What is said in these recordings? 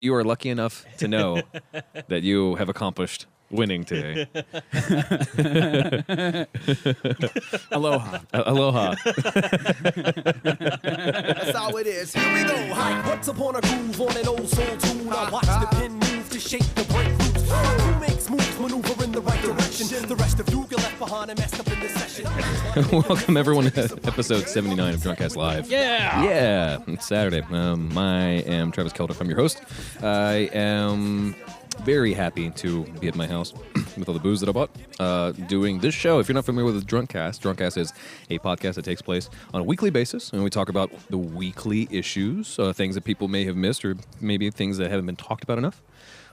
You are lucky enough to know that you have accomplished winning today. Aloha. Aloha. That's how it is. Here we go. Hi. Once upon a groove on an old soul tune, I watch the pin move to shape the break loops. Who makes moves, maneuver in the right direction? The rest of you get left behind and messed up in this session. Welcome, everyone, to episode 79 of Drunkcast Live. Yeah. Yeah, it's Saturday. I am Travis Kelder. I'm your host. I am very happy to be at my house with all the booze that I bought, doing this show. If you're not familiar with Drunkcast is a podcast that takes place on a weekly basis, and we talk about the weekly issues, things that people may have missed, or maybe things that haven't been talked about enough,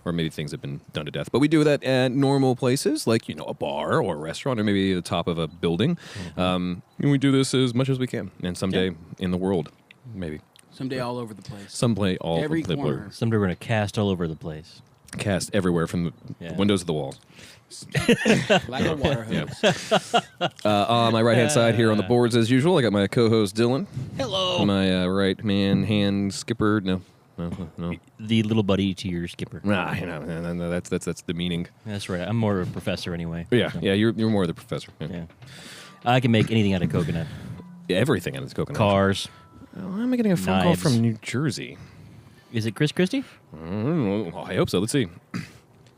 or maybe things that have been done to death. But we do that at normal places, like, a bar or a restaurant, or maybe the top of a building. And we do this as much as we can, and someday in the world, maybe. Someday all over the place. Someday all Every over the corner. place. Someday we're going to cast all over the place. Cast everywhere from the windows of the walls. Like a water hose. On my right-hand side here on the boards, as usual, I got my co-host Dylan. Hello. My hand skipper. No. The little buddy to your skipper. No, that's the meaning. That's right. I'm more of a professor anyway. Yeah, so. yeah. You're more the professor. Yeah. I can make anything out of coconut. Yeah, everything out of this coconut. Cars. I'm getting a phone call Knives. from New Jersey. Is it Chris Christie? I hope so. Let's see.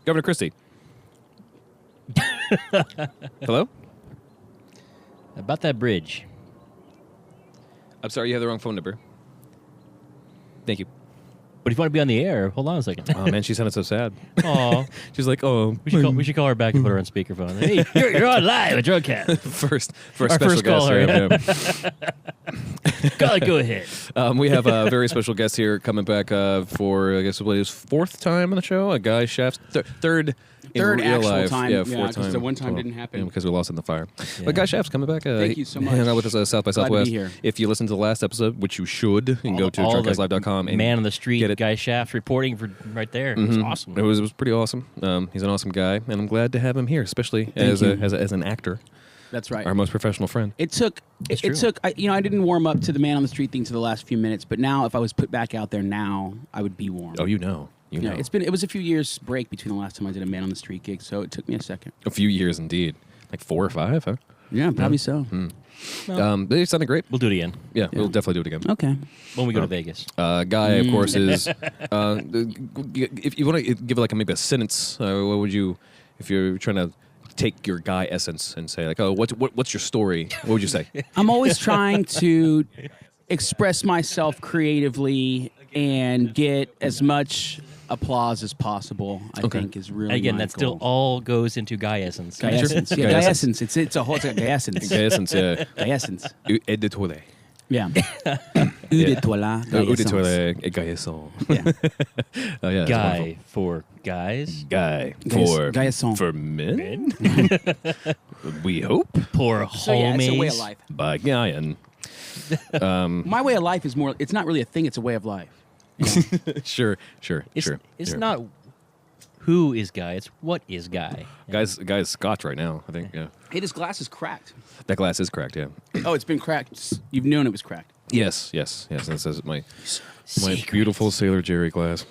Governor Christie. Hello? About that bridge. I'm sorry, you have the wrong phone number. Thank you. But if you want to be on the air, hold on a second. Oh, man, she sounded so sad. Aw. She's like, oh. We should call her back and put her on speakerphone. Hey, you're on live at Drunkcast. First Our special first guest. caller, Yeah. Go ahead. We have a very special guest here coming back for, I guess, what is fourth time on the show? A Guy Shaft's third in Third real actual life. time. Yeah, Yeah, fourth 'cause time. the one time didn't happen. Yeah, because we lost in the fire. Yeah. But Guy Shaft's coming back. Thank you so much. Hang out with us at South by Glad to be Southwest. here. If you listen to the last episode, which you should, you can go to All the drunkcastlive.com and man on the street, get it. Guy Shaft reporting for right there. It was awesome. It was pretty awesome. He's an awesome guy, and I'm glad to have him here, especially Thank as you. as an actor, That's right. our most professional friend. It took. I didn't warm up to the man on the street thing to the last few minutes, but now if I was put back out there now, I would be warm. Oh, you know. Yeah, it was a few years break between the last time I did a man on the street gig, so it took me a second. A few years indeed. Like 4 or 5, huh? Yeah, probably so. But it sounded great. We'll do it again Yeah, we'll definitely do it again. Okay. when we go to Vegas. Guy, of course, is. If you want to give maybe a sentence, what would you, if you're trying to take your Guy essence and say like, oh, what's your story? What would you say? I'm always trying to express myself creatively and get as much applause as possible. I think is really Again, my that still goal. all goes into Guy essence. Guy essence. Yeah, Guy Guy essence. essence. It's a whole Guy essence. Guy essence, yeah. Guy essence. Editore. Yeah. Udetola. Uditore, Guy essence. Yeah. Oh, yeah, that's Guy wonderful. for guys. Guy Guy- Guy essence. for men. We hope Poor homies. So yeah, it's a way of life. by Guyan. My way of life is more. It's not really a thing. It's a way of life. Sure. It's not who is Guy, it's what is Guy. Guy's scotch right now, I think. Yeah, Hey, this glass is cracked. that glass is cracked. Yeah. Oh, it's been cracked. You've known it was cracked. Yes. That says my Secrets. beautiful Sailor Jerry glass,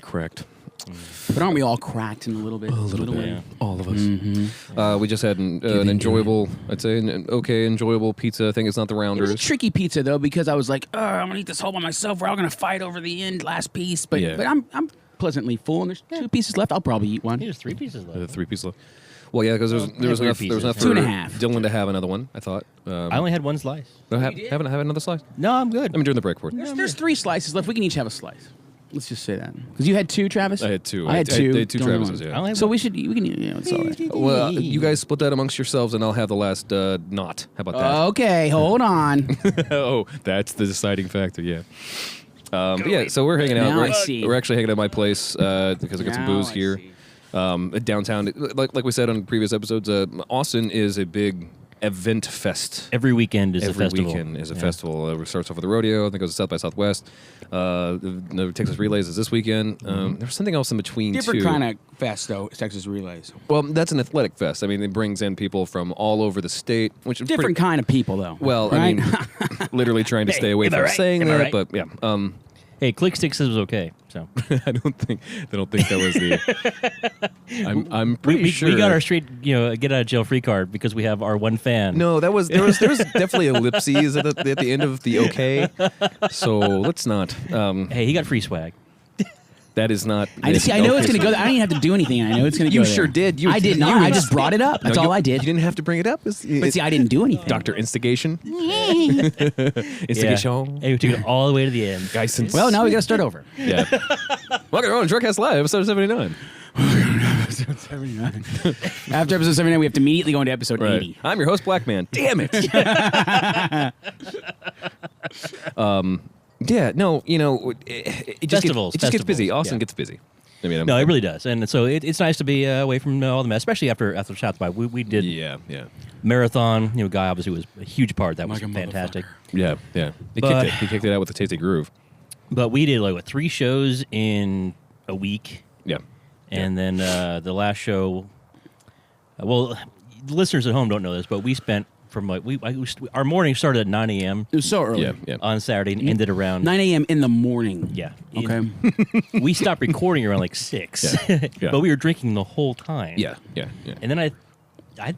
cracked. But aren't we all cracked in a little bit? A little bit. Yeah. All of us. We just had an enjoyable, I'd say, an okay, enjoyable pizza. I think it's not the It was a rounders. tricky pizza though because I was like, oh, I'm gonna eat this whole by myself. We're all gonna fight over the last piece. But Yeah. but I'm pleasantly full, and there's 2 pieces left. I'll probably eat one. There's 3 pieces left. 3 pieces left. Well, yeah, because there was three enough. There was pieces. enough for 2.5. Dylan to have another one. I thought. I only had 1 slice. Haven't another slice. No, I'm good. I mean, during the break for it. There's 3 slices left. We can each have a slice. Let's just say that because you had 2, Travis. I had 2. I had 2. I had 2 Don't Travises. worry. I Yeah. only have So one. we can. It's all right. Well, you guys split that amongst yourselves, and I'll have the last knot. How about that? Okay, hold on. Oh, that's the deciding factor. Yeah. But yeah, so we're hanging out. Now I see. We're actually hanging at my place because I got some Now booze I here. see. Downtown, like we said on previous episodes, Austin is a big event fest. Every weekend is a Every festival. weekend is a Yeah. festival. It starts off with the rodeo. I think it goes to South by Southwest. The Texas Relays is this weekend. There's something else in between Different too. kind of fest though. Texas Relays. Well, that's an athletic fest. I mean, it brings in people from all over the state, which is Different pretty, kind of people though. Well, right? I mean, literally trying to stay away am I from right? saying Am I that, right? but yeah. Hey, Click Stick says it was okay. So I don't think that was the. I'm pretty sure we got our straight, get out of jail free card because we have our one fan. No, there was definitely ellipses at the end of the okay. So let's not. Hey, he got free swag. That is not. I know it's going to go there. I don't even have to do anything. I know it's going to go You there. sure did. I did not. I just brought it up. That's all I did. You didn't have to bring it up. But see, I didn't do anything. Dr. Instigation. Instigation. Hey, we took it all the way to the end. Geissens. Well, now we got to start over. Yeah. Welcome to Drugcast Live, episode 79. Episode 79. After episode 79, we have to immediately go into episode 80. I'm your host, Black Man. Damn it. Yeah, no, it just gets busy. Austin gets busy. I mean, No, it really does, and so it's nice to be away from all the mess, especially after South by. We did marathon. Guy obviously was a huge part. That was fantastic. Yeah. He kicked it out with a tasty groove. But we did 3 shows in a week. Yeah. And then the last show. Well, the listeners at home don't know this, but we spent from our morning started at 9 a.m. It was so early. Yeah. on Saturday and ended around 9 a.m. in the morning. Yeah. Okay. We stopped recording around 6. Yeah. But we were drinking the whole time. Yeah. And then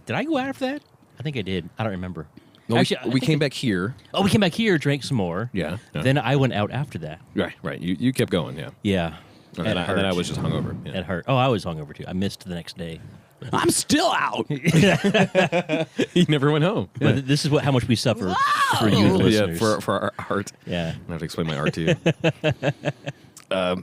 did I go out after that? I think I did. I don't remember. Well, Actually, we came back here. Oh, we came back here, drank some more. Yeah. Then I went out after that. Right. You kept going, yeah. Yeah. And then I was just hungover. Yeah. It hurt. Oh, I was hungover too. I missed the next day. I'm still out. He never went home. Yeah. But this is how much we suffer for you, the listeners. For our art. Yeah. I have to explain my art to you.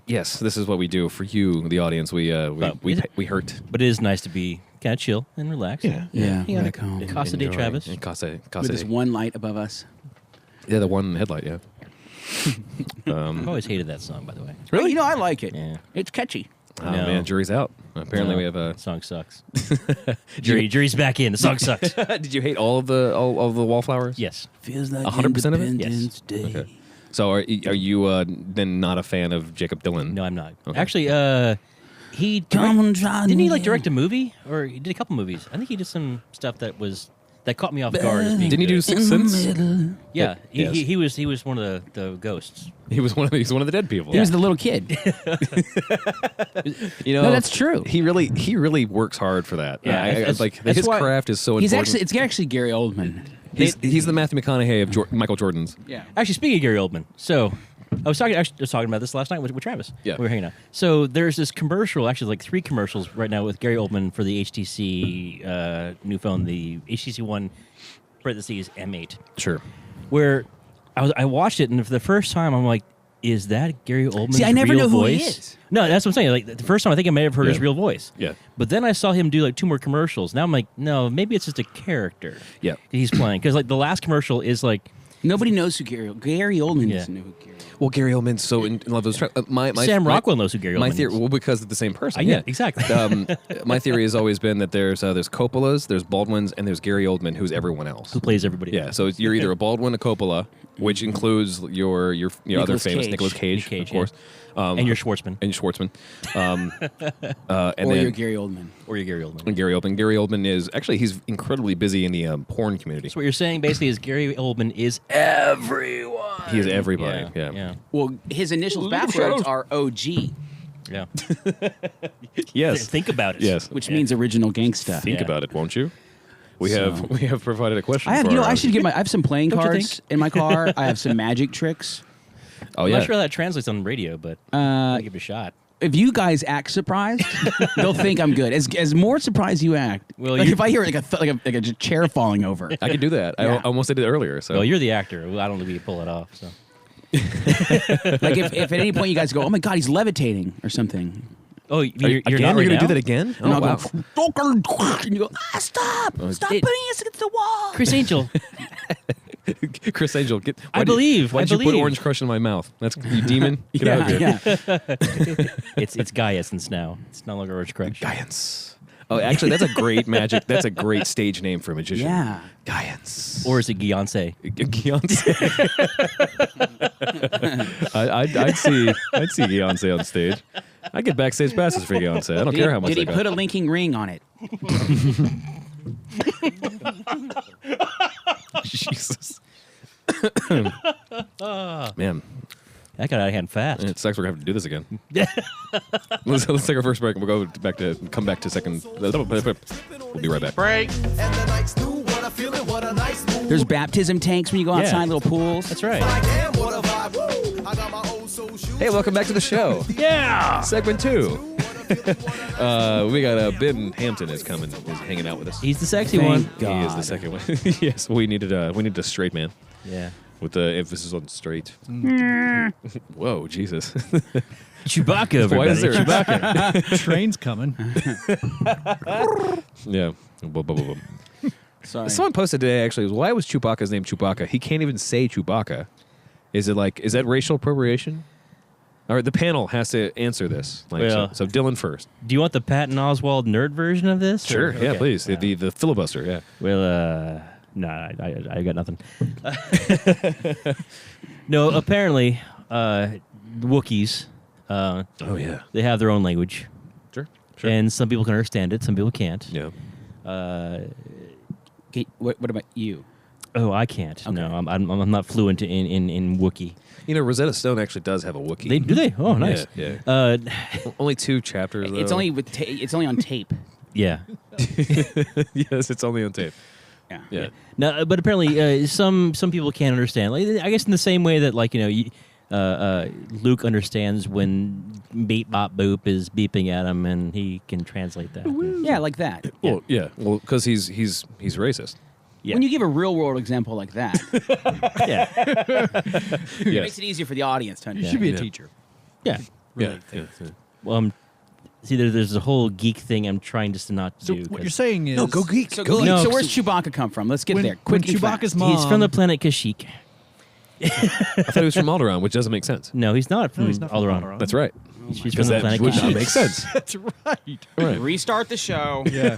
Yes, this is what we do for you, the audience. We hurt. But it is nice to be kind of chill and relax. Yeah, back home. Casa de Enjoy. Travis. And Casa. With this one light above us. Yeah, the one headlight. Yeah. I've always hated that song, by the way. Really? I like it. Yeah. It's catchy. Oh No. man, jury's out. Apparently, No, we have a the song sucks. Jury's back in. The song sucks. Did you hate all of the wallflowers? Yes. Feels like 100% of it? Independence Day. Okay. So are you then not a fan of Jacob Dylan? No, I'm not. Okay. Actually, he Come on, Johnny. didn't he direct a movie, or he did a couple movies? I think he did some stuff that caught me off guard. As being Didn't he do good. Sixth Sense? Yeah, Yes. he was one of the ghosts. He was one of the dead people. He was the little kid. No, that's true. He really works hard for that. Yeah, that's his why- craft is so It's important. actually Gary Oldman. He's the Matthew McConaughey of Michael Jordan's. Yeah. Actually, speaking of Gary Oldman, so I was talking about this last night with Travis. Yeah. We were hanging out. So there's this commercial, actually 3 commercials right now with Gary Oldman for the HTC new phone, the HTC One parentheses M8, Sure. where I watched it, and for the first time I'm like, is that Gary Oldman's See, I never real know who voice? he is. No, that's what I'm saying. Like the first time I think I may have heard his Yeah. real voice. Yeah. But then I saw him do 2 more commercials. Now I'm like, no, maybe it's just a character. Yeah. He's playing, because the last commercial is Nobody knows who Gary Oldman Yeah. doesn't know who Gary Oldman is. Well, Gary Oldman's so in love with his my Sam Rockwell knows who Gary My Oldman theory, is. well, because it's the same person. Yeah, exactly. My theory has always been that there's Coppolas, there's Baldwins, and there's Gary Oldman, who's everyone else. Who plays everybody? Yeah, so you're either a Baldwin, a Coppola, which includes your other Nicolas famous Cage. Nicolas Cage, Nick Cage, of course, And your Schwartzman. and your Schwartzman, and Or then you're Gary Oldman. Or your Gary Oldman. and Gary Oldman. Gary Oldman is actually he's incredibly busy in the porn community. So what you're saying basically is Gary Oldman is everyone. He is everybody. Yeah. Yeah. Well, his initials backwards are OG, Yeah. Yes. Think about it. Yes. which means original gangsta. Think Yeah. about it, won't you? We So- have provided a question. I have, for our I should get I have some playing Don't you cards in my car. I have some magic tricks. Oh I'm yeah. not sure how that translates on the radio, but I'll give it a shot. If you guys act surprised, they'll think I'm good. As more surprised you act, Well, like you- if I hear like a chair falling over, I could do that. I Yeah. almost did it earlier. So Well, you're the actor. I don't know if you can pull it off. So like if at any point you guys go, oh my god, he's levitating or something, Oh, you're again, not you're right gonna now? do that again? and Oh, I'll wow. go, and you go, stop it- putting us against the wall. Chris Angel. Chris Angel, I why'd believe. Why'd I you put believe. Orange Crush in my mouth? That's you demon. Get out of here. Yeah. It's Guy Essence now. It's no longer Orange Crush. Giants. Oh, actually, that's a great magic. That's a great stage name for a magician. Yeah. Giants. Or is it Beyonce? Beyonce. I'd see Beyonce on stage. I get backstage passes for Beyonce. I don't care how much Did he they put got. a linking ring on it? Jesus. Man, That got out of hand fast. It sucks we're going to have to do this again. let's take our first break and we'll come back to second. We'll be right back. Break. And the nights through, what a feeling, what a nice mood. There's baptism tanks when you go outside, little pools. That's right. Like, damn, what a vibe. Woo. I got my old soul shoes. Hey, welcome back to the show. Yeah. Segment 2. We got Ben Hampton is hanging out with us. He's the sexy Thank one. God. He is the second one. Yes, we needed a straight man Yeah. with the emphasis on straight. Whoa, Jesus. Chewbacca, everybody. Why is there Chewbacca. Train's coming. Yeah. Boom, boom, boom, boom. Sorry. Someone posted today actually, why was Chewbacca's name Chewbacca? He can't even say Chewbacca. Is that racial appropriation? All right, the panel has to answer this. So Dylan first. Do you want the Patton Oswalt nerd version of this? Sure, Or- yeah, okay. please. The filibuster, yeah. Well, nah, I got nothing. No, apparently, Wookiees, Oh, yeah. they have their own language. Sure. And some people can understand it, some people can't. Yeah. Okay, what about you? Oh, I can't. Okay. No, I'm not fluent in Wookiee. You know, Rosetta Stone actually does have a Wookiee. Do they? Oh, nice. Yeah. Uh, Only 2 chapters, though. It's only it's only on tape. yeah. Yes, it's only on tape. Yeah. Yeah. No, but apparently some people can't understand. Like, I guess in the same way that Luke understands when beep bop boop is beeping at him, and he can translate that. Yeah, like that. Well, yeah. Well, because he's racist. Yeah. When you give a real world example like that, Yeah. it Yes. makes it easier for the audience to You understand. should be a Yeah. teacher. Yeah. Yeah. Yeah. Well, see, there's a whole geek thing I'm trying just to not So do. what 'cause you're saying is, geek. So, No, so where's Chewbacca come from? Let's get when, there. when Quick and Chewbacca's fast. mom, he's from the planet Kashyyyk. I thought he was from Alderaan, which doesn't make sense. No, he's not from he's not from Alderaan. Alderaan. That's right. He's from Because the that planet would not Kashyyyk. make sense. That's right. Right. Restart the show. Yeah.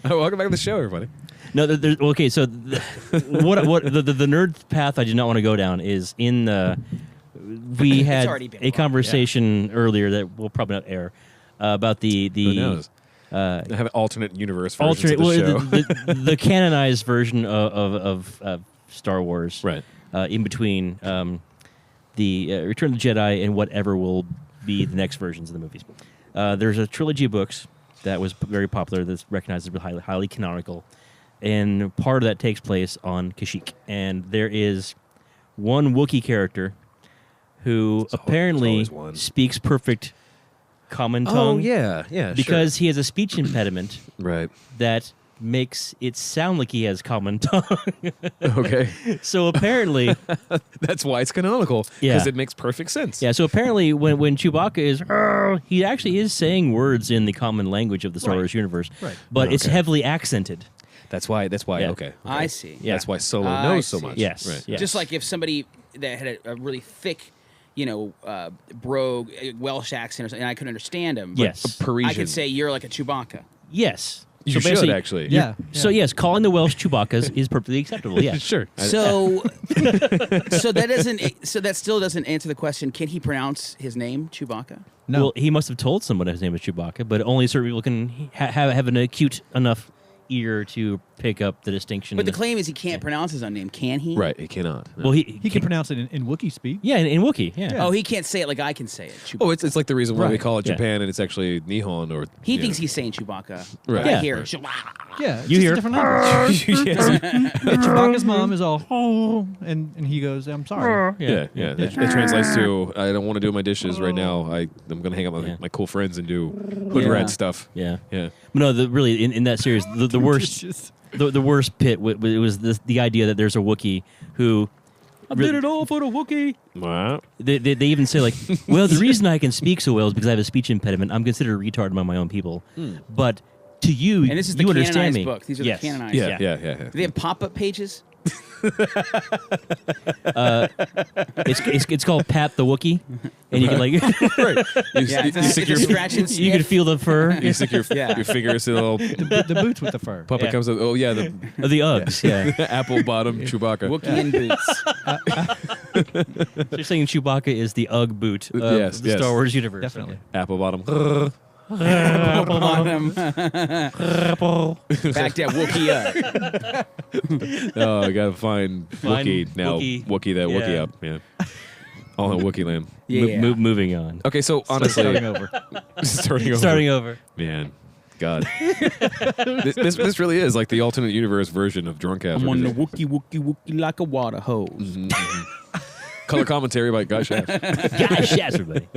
Welcome back to the show, everybody. No, okay. So, what the nerd path I do not want to go down is in the. We had already been a brought up, conversation earlier that will probably not air about the Who knows? I have an alternate universe versions alternate, of the show. the canonized version of Star Wars, Right. In between the Return of the Jedi and whatever will be the next versions of the movies. There's a trilogy of books that was very popular that's recognized as highly canonical, and part of that takes place on Kashyyyk. And there is one Wookiee character who There's apparently always one. speaks perfect common tongue. Oh, yeah. Because he has a speech impediment Right. that makes it sound like he has common tongue. Okay. So apparently, That's why it's canonical. Yeah. Because it makes perfect sense. yeah. So apparently, when Chewbacca is, "Arr," he actually is saying words in the common language of the Star Right. Wars universe, Right. but it's Okay. heavily accented. That's why. Yeah. Okay. I see. Yeah. That's why Solo I knows so see. much. Yes. Right. Yeah. Just like if somebody that had a really thick, brogue Welsh accent or something, and I couldn't understand him. but Yes. Parisian. I could say you're like a Chewbacca. Yes. You So should basically- actually. Yeah. So yes, calling the Welsh Chewbaccas is perfectly acceptable. Yeah. Sure. So, so that still doesn't answer the question. Can he pronounce his name, Chewbacca? No. Well, he must have told someone his name was Chewbacca, but only certain people can have an acute enough ear to pick up the distinction. But the claim is he can't pronounce his own name. Can he? Right. He cannot. No. Well, he can pronounce it in Wookiee speak. Yeah, in Wookiee. Yeah. Yeah. Oh, he can't say it like I can say it. Chewbacca. Oh, it's like the reason why we Right. call it Yeah. Japan and it's actually Nihon or. He thinks he's saying Chewbacca. Right. I Yeah. hear Right. Chewbacca. Yeah. It's You just hear- a different language. Yes. And Chewbacca's mom is all, oh, and he goes, I'm sorry. Yeah. That translates to I don't want to do my dishes right now. I'm going to hang out with Yeah. my cool friends and do hood Yeah. rat stuff. Yeah. Yeah. No, really, in that series, the worst, the worst pit was the idea that there's a Wookiee who. I did it all for the Wookiee. Wow. They even say like, well, the reason I can speak so well is because I have a speech impediment. I'm considered a retard among my own people, but to you, And this is the you understand canonized me. book. These are Yes. the canonized. Yeah. Yeah. Do they have pop-up pages? It's called Pat the Wookiee, and you can like Right. You, Yeah, you, it's a- you stick it's your a scratch and you can sniff. feel the fur. you stick your Yeah. your fingers in a little The boots with the fur. puppet Yeah. comes up. Oh yeah, the The Uggs, yeah. apple bottom Chewbacca. Wookiee in boots. So you're saying Chewbacca is the Ugg boot of Yes, the yes. Star Wars universe. Definitely. Apple bottom. On him. Back that Wookiee up. Oh, I gotta find Find Wookiee now. Wookiee. Wookiee that Wookiee Yeah. up. Yeah. All in Wookiee land. Yeah. Moving on. Okay, so honestly, Starting over. starting over. over. Man, God, this really is like the alternate universe version of Drunkcast. I'm on the Wookie like a water hose. Color commentary by Guy Shaft. Gosh, yes, everybody.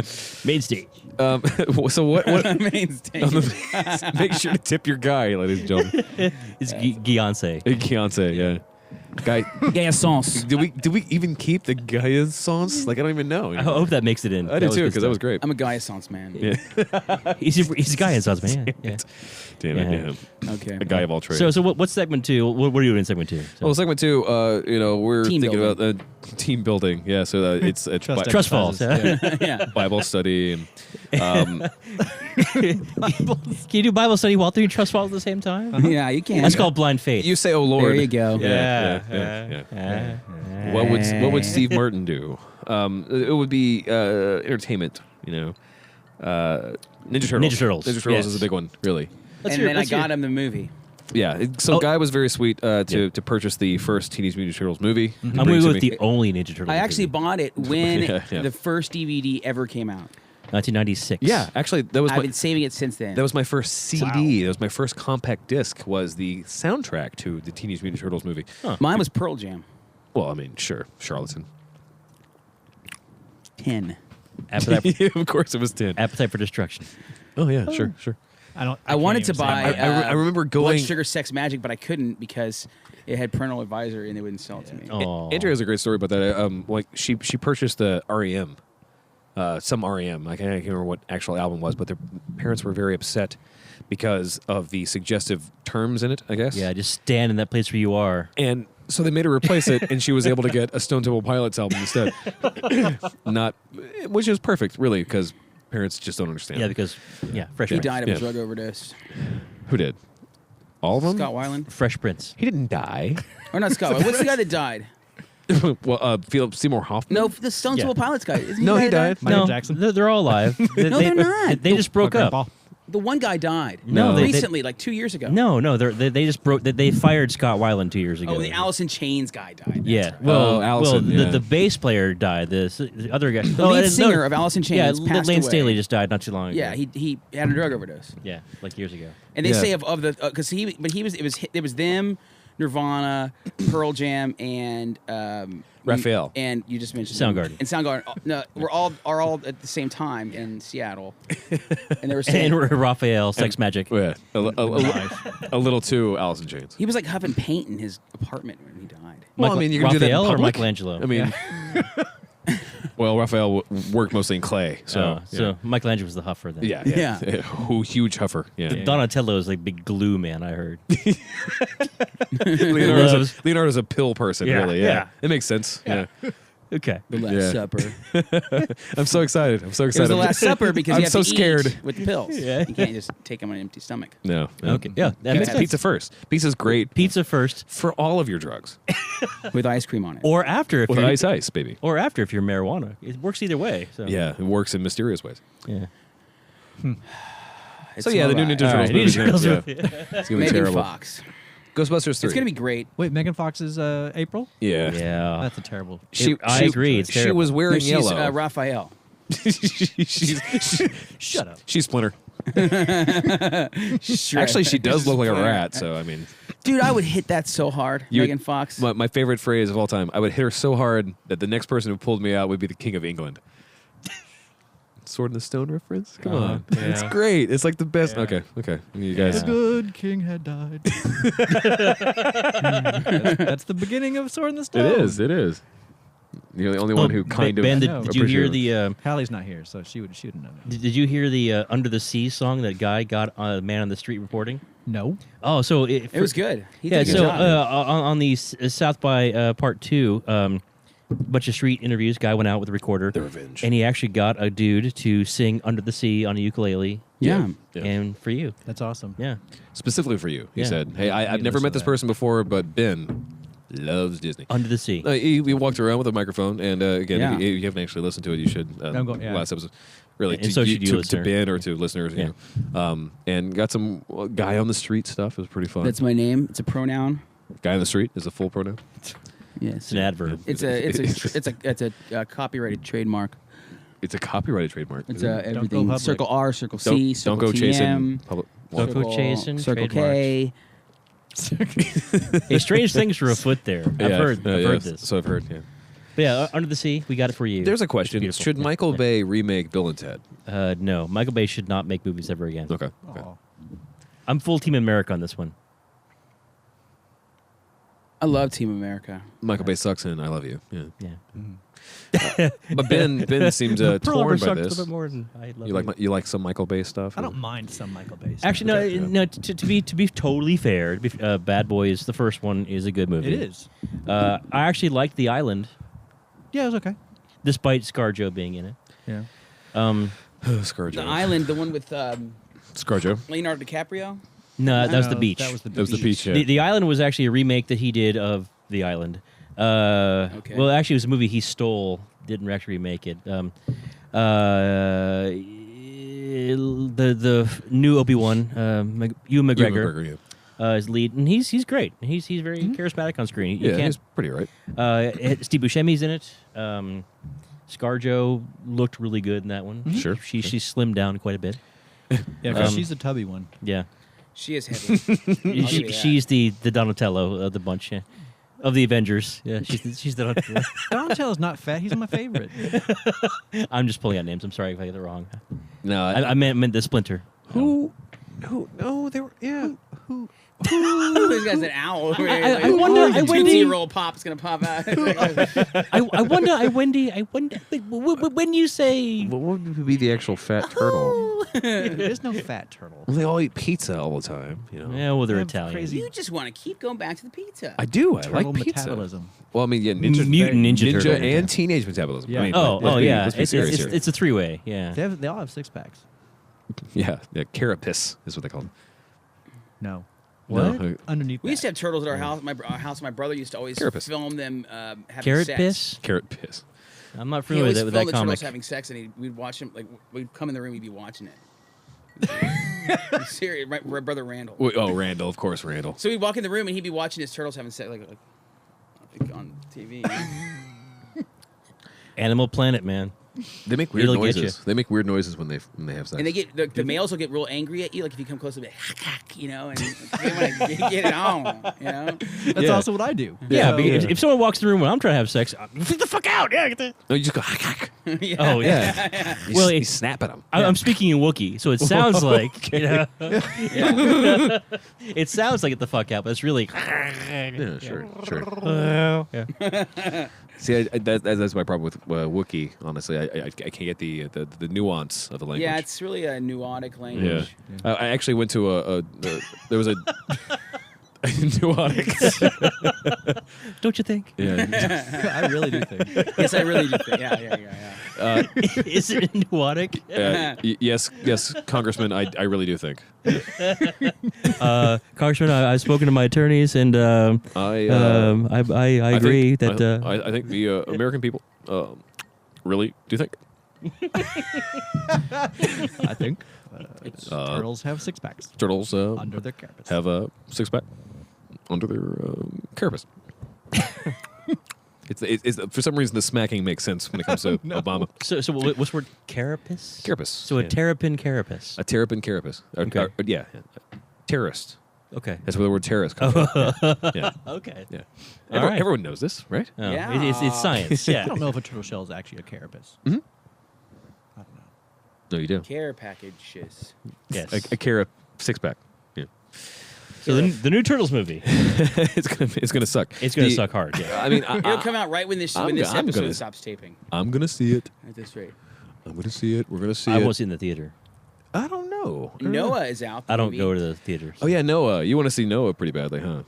Main stage. So what? Main stage. Make sure to tip your guy, ladies and gentlemen. It's Beyonce. Beyonce, yeah. Guy, Gay sauce. did we even keep the Gaia songs? Like I don't even know. I hope that makes it in. I did too good because that was stuff. great. I'm a Gay sauce man. Yeah. He's a guy in South man. Yeah. Damn it, Yeah. yeah. Okay. A guy of all trades. So what's segment 2? What are you doing in segment 2? Well, segment 2, we're Team thinking building. about team building. Yeah, so it's Trust Trust falls. exercises. yeah. Bible study and Can you do Bible study while doing trust falls at the same time? Yeah, you can. That's called blind faith. you say, "Oh Lord." There you go. Yeah. What would Steve Martin do? It would be entertainment. Ninja Turtles. Ninja Turtles, Ninja Turtles yes. is a big one, really. And then I got him the movie. Yeah. So Oh. Guy was very sweet to purchase the first Teenage Mutant Ninja Turtles movie. I'm Bring going to to go with me. the only Ninja Turtle. I actually movie. bought it when Yeah. the first DVD ever came out. 1996. Yeah, actually, that was I've my, been saving it since then. that was my first CD. That was my first compact disc. Was the soundtrack to the Teenage Mutant Ninja Turtles movie. Mine was Pearl Jam. Well, I mean, sure, charlatan. 10. Appetite, Of course, it was 10. Appetite for Destruction. Oh yeah, sure. I wanted to buy. I remember going- Blood Sugar Sex Magic, but I couldn't because it had parental advisory and they wouldn't sell it to me. Oh. Andrea has a great story about that. Like she purchased the REM, some REM. I can't remember what actual album was, but their parents were very upset because of the suggestive terms in it. I guess. Yeah, just stand in that place where you are. And so they made her replace it, and she was able to get a Stone Temple Pilots album instead. Which is perfect, really, because parents just don't understand. Yeah, because Fresh He Prince. died of a Yeah. drug overdose. Who did? All of them? Scott Weiland? Fresh Prince. He didn't die. Or not Scott Weiland. What's the guy that died? Well, Philip Seymour Hoffman. No, the Stone Temple Pilots guy. Isn't No, the guy he that died. Michael No, Jackson. They're all alive. No, they're not. They just broke up. Grandpa. The one guy died. No, they- recently, like 2 years ago. No, they just broke. They fired Scott Weiland 2 years ago. Oh, the Alice in Chains guy died. That's Yeah. right. Well, Allison, well, yeah. the bass player died. The other guy, The lead singer of Alice in Chains yeah, passed Lane away. Staley just died not too long ago. Yeah, he had a drug overdose. Yeah, like years ago. And they Yeah. say of the because it was them, Nirvana, Pearl Jam, and Raphael. and you just mentioned Soundgarden. And Soundgarden. No, are all at the same time in Seattle, and they were saying And Raphael, Sex Magic. Yeah, a little too Alice in Chains. he was like huffing paint in his apartment when he died. Well, I mean, you can do that in Raphael or public. Michelangelo. I mean, well, Raphael worked mostly in clay, so so Michelangelo was the huffer then. yeah. Huge huffer. Yeah, Donatello is like big glue man. I heard. Leonardo's a pill person, Yeah, really. yeah. It makes sense. Yeah. Okay. The Last Yeah. Supper. I'm so excited. It was the Last Supper because I'm you have so to scared. eat with the pills. Yeah. You can't just take them on an empty stomach. No. Okay. Yeah, that makes sense. Pizza first. Pizza's great Pizza first, for all of your drugs. With ice cream on it. or after if With you're ice, baby. or after if you're marijuana. It works either way. So Yeah, it works in mysterious ways. Yeah. It's So yeah, the new alright. Ninja Turtles Right, movie. Ninja Turtles Yeah. movie. It's gonna be Megan terrible. Fox. Ghostbusters 3. It's gonna be great. Wait, Megan Fox is April? Yeah. Yeah. That's a terrible. I agree. It's She terrible. was wearing No, she's yellow. Raphael. Shut up. She's Splinter. Actually, she does look like a rat. So I mean, Dude, I would hit that so hard. You- Megan Fox. my favorite phrase of all time. I would hit her so hard that the next person who pulled me out would be the King of England. Sword in the Stone reference? Come on. It's yeah. great. It's like the best. Yeah. Okay. You guys. The good king had died. that's the beginning of Sword in the Stone. It is. You're the only one who kind Ben, of. I know. did you hear appreciate the Hallie's not here, so she wouldn't know that. did you hear the Under the Sea song that guy got Man on the Street reporting? No. Oh, so It was good. He Yeah, did a good so job. on the South by Part 2, bunch of street interviews, guy went out with a recorder. The Revenge. And he actually got a dude to sing Under the Sea on a ukulele. Yeah. And for you. That's awesome. Yeah. Specifically for you. He Yeah. said, "Hey, I've need never to met listen this to that. person before, but Ben loves Disney." Under the Sea. He walked around with a microphone, and again, Yeah. if you haven't actually listened to it, you should. Last episode, really, And so should you, to listener. Ben or to listeners, Yeah. and got some guy on the street stuff. It was pretty fun. That's my name. It's a pronoun. Guy on the street is a full pronoun. Yes. It's an adverb. It's a copyrighted trademark. It's a copyrighted trademark. It's isn't it? everything. public. Circle R, Circle Don't, C, don't Circle go chasing TM, public. Don't go chasing Circle K. Hey, strange things are afoot there. I've heard this. So I've heard. Yeah. But yeah, Under the Sea, we got it for you. There's a It's question: beautiful. should Michael Bay remake Bill and Ted? No, Michael Bay should not make movies ever again. Okay. Oh. I'm full Team America on this one. I love Team America. Michael Bay sucks, and I love you. Yeah. Yeah. But Ben seems torn by sucked this. a bit more than I love You like some Michael Bay stuff? I don't mind some Michael Bay. stuff. Actually, Okay, no. yeah. To be totally fair, Bad Boys, the first one, is a good movie. It is. I actually liked The Island, Yeah, it was okay. despite ScarJo being in it. Yeah. ScarJo. The Island, the one with ScarJo. Leonardo DiCaprio. No, that was No, The Beach. That was the That was the beach. Yeah. The Island was actually a remake that he did of The Island. Okay. Well, actually, it was a movie he stole. Didn't actually remake it. The new Obi-Wan, Ewan McGregor, is lead, and he's great. He's very charismatic on screen. You Yeah, can't. he's pretty right. Steve Buscemi's in it. ScarJo looked really good in that one. Sure, She sure. slimmed down quite a bit. Yeah, 'cause she's the tubby one. Yeah. She is heavy. She's the Donatello of the bunch. Yeah. Of the Avengers. Yeah, she's the Donatello. Donatello's not fat. He's my favorite. I'm just pulling out names. I'm sorry if I get it wrong. No, I meant the Splinter. who? No, they were. Yeah. Who? This guy's an owl over here. I wonder- I wonder- Tootsie Roll Pop's gonna pop out. I wonder when you say What would be the actual fat turtle? There's no fat turtle. Well, they all eat pizza all the time. You know. yeah, well, they're They have Italian. crazy- You just want to keep going back to the pizza. I do. I Turtle like pizza. metabolism. Well, I mean, yeah, ninja, Mutant Ninja Turtle. and teenage metabolism. Yeah. I mean, Oh yeah, let's be it's serious here. it's a three-way. Yeah. They all have six packs. Yeah, carapace is what they call them. No. What? What? Underneath. We used to that. have turtles at our house. My brother used to always Carapace. film them having Carrot sex. piss. Carrot piss. I'm not He familiar always with filmed that the comic. turtles having sex, and we'd watch them. Like we'd come in the room, we'd be watching it. Serious, my brother Randall. Wait, oh, Randall, of course, Randall. So we'd walk in the room, and he'd be watching his turtles having sex, like on TV. Animal Planet, man. They make weird It'll get noises. They make weird noises when they have sex. And they get the males will get real angry at you, like if you come close to them, you know, and they want to get it on, you know. That's Yeah. also what I do. Yeah, So- but if someone walks in the room when I'm trying to have sex, get the fuck out. Yeah. Get the... No, you just go. Yeah. Oh yeah. Well, Well, you it- snap at them. I'm speaking in Wookiee, so it sounds like you know, Yeah. it sounds like get the fuck out, but it's really. Yeah, sure. Yeah. See, that's my problem with Wookiee. Honestly, I can't get the nuance of the language. Yeah, it's really a neurotic Yeah. language. I actually went to there was a neurotic. Don't you think? Yeah. I really do think. Yes, I really do think. Yeah. Is it neurotic? Yes, Congressman. I really do think. Congressman, I've spoken to my attorneys, and I agree that I think the American people really do think. I think turtles have six packs Turtles under their carapace. have a six-pack under their carapace. It's for some reason the smacking makes sense when it comes to Obama. So what's the word? Carapace. Carapace. So a yeah. terrapin carapace. A terrapin carapace. Okay. Yeah. Terrorist. Okay. That's where the word terrorist comes from. Yeah. Okay. Yeah. All right. Everyone knows this, right? Oh, Yeah. it's science. I Yeah. don't know if a turtle shell is actually a carapace. Mhm. I don't know. No, you do. Care packages. Yes. A carrot six-pack. Yeah. So the new Turtles movie, it's gonna suck. it's gonna The- suck hard. Yeah. I mean, It'll come out right when this I'm episode gonna- stops taping. I'm gonna see it. At this rate, I'm gonna see it. We're gonna see I it. won't see it in the theater. I don't know. I don't know. Noah is out. the I don't movie. go to the theaters. Oh yeah, Noah. You want to see Noah pretty badly, huh?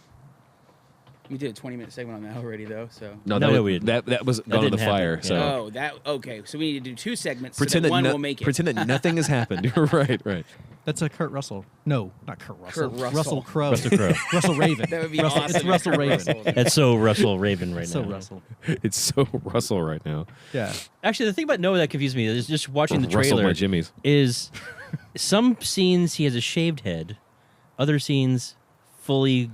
We did a 20-minute segment on that already, though. So. No, that was, we didn't. that was gone in the didn't happen. fire. Yeah. So Oh, that okay. So we need to do two segments. pretend so that that one no- will make it. pretend that nothing has happened. right. That's a Kurt Russell. No, not Kurt Russell. Kurt Russell. Russell Crowe. Russell Crowe. Russell Raven. That would be Russell, awesome. It's Russell Kurt Raven. Russell. That's so Russell Raven right So now. Russell. It's so Russell right now. Yeah. Actually, the thing about Noah that confused me is just watching the Russell trailer. my Jimmy's. Is some scenes he has a shaved head, other scenes fully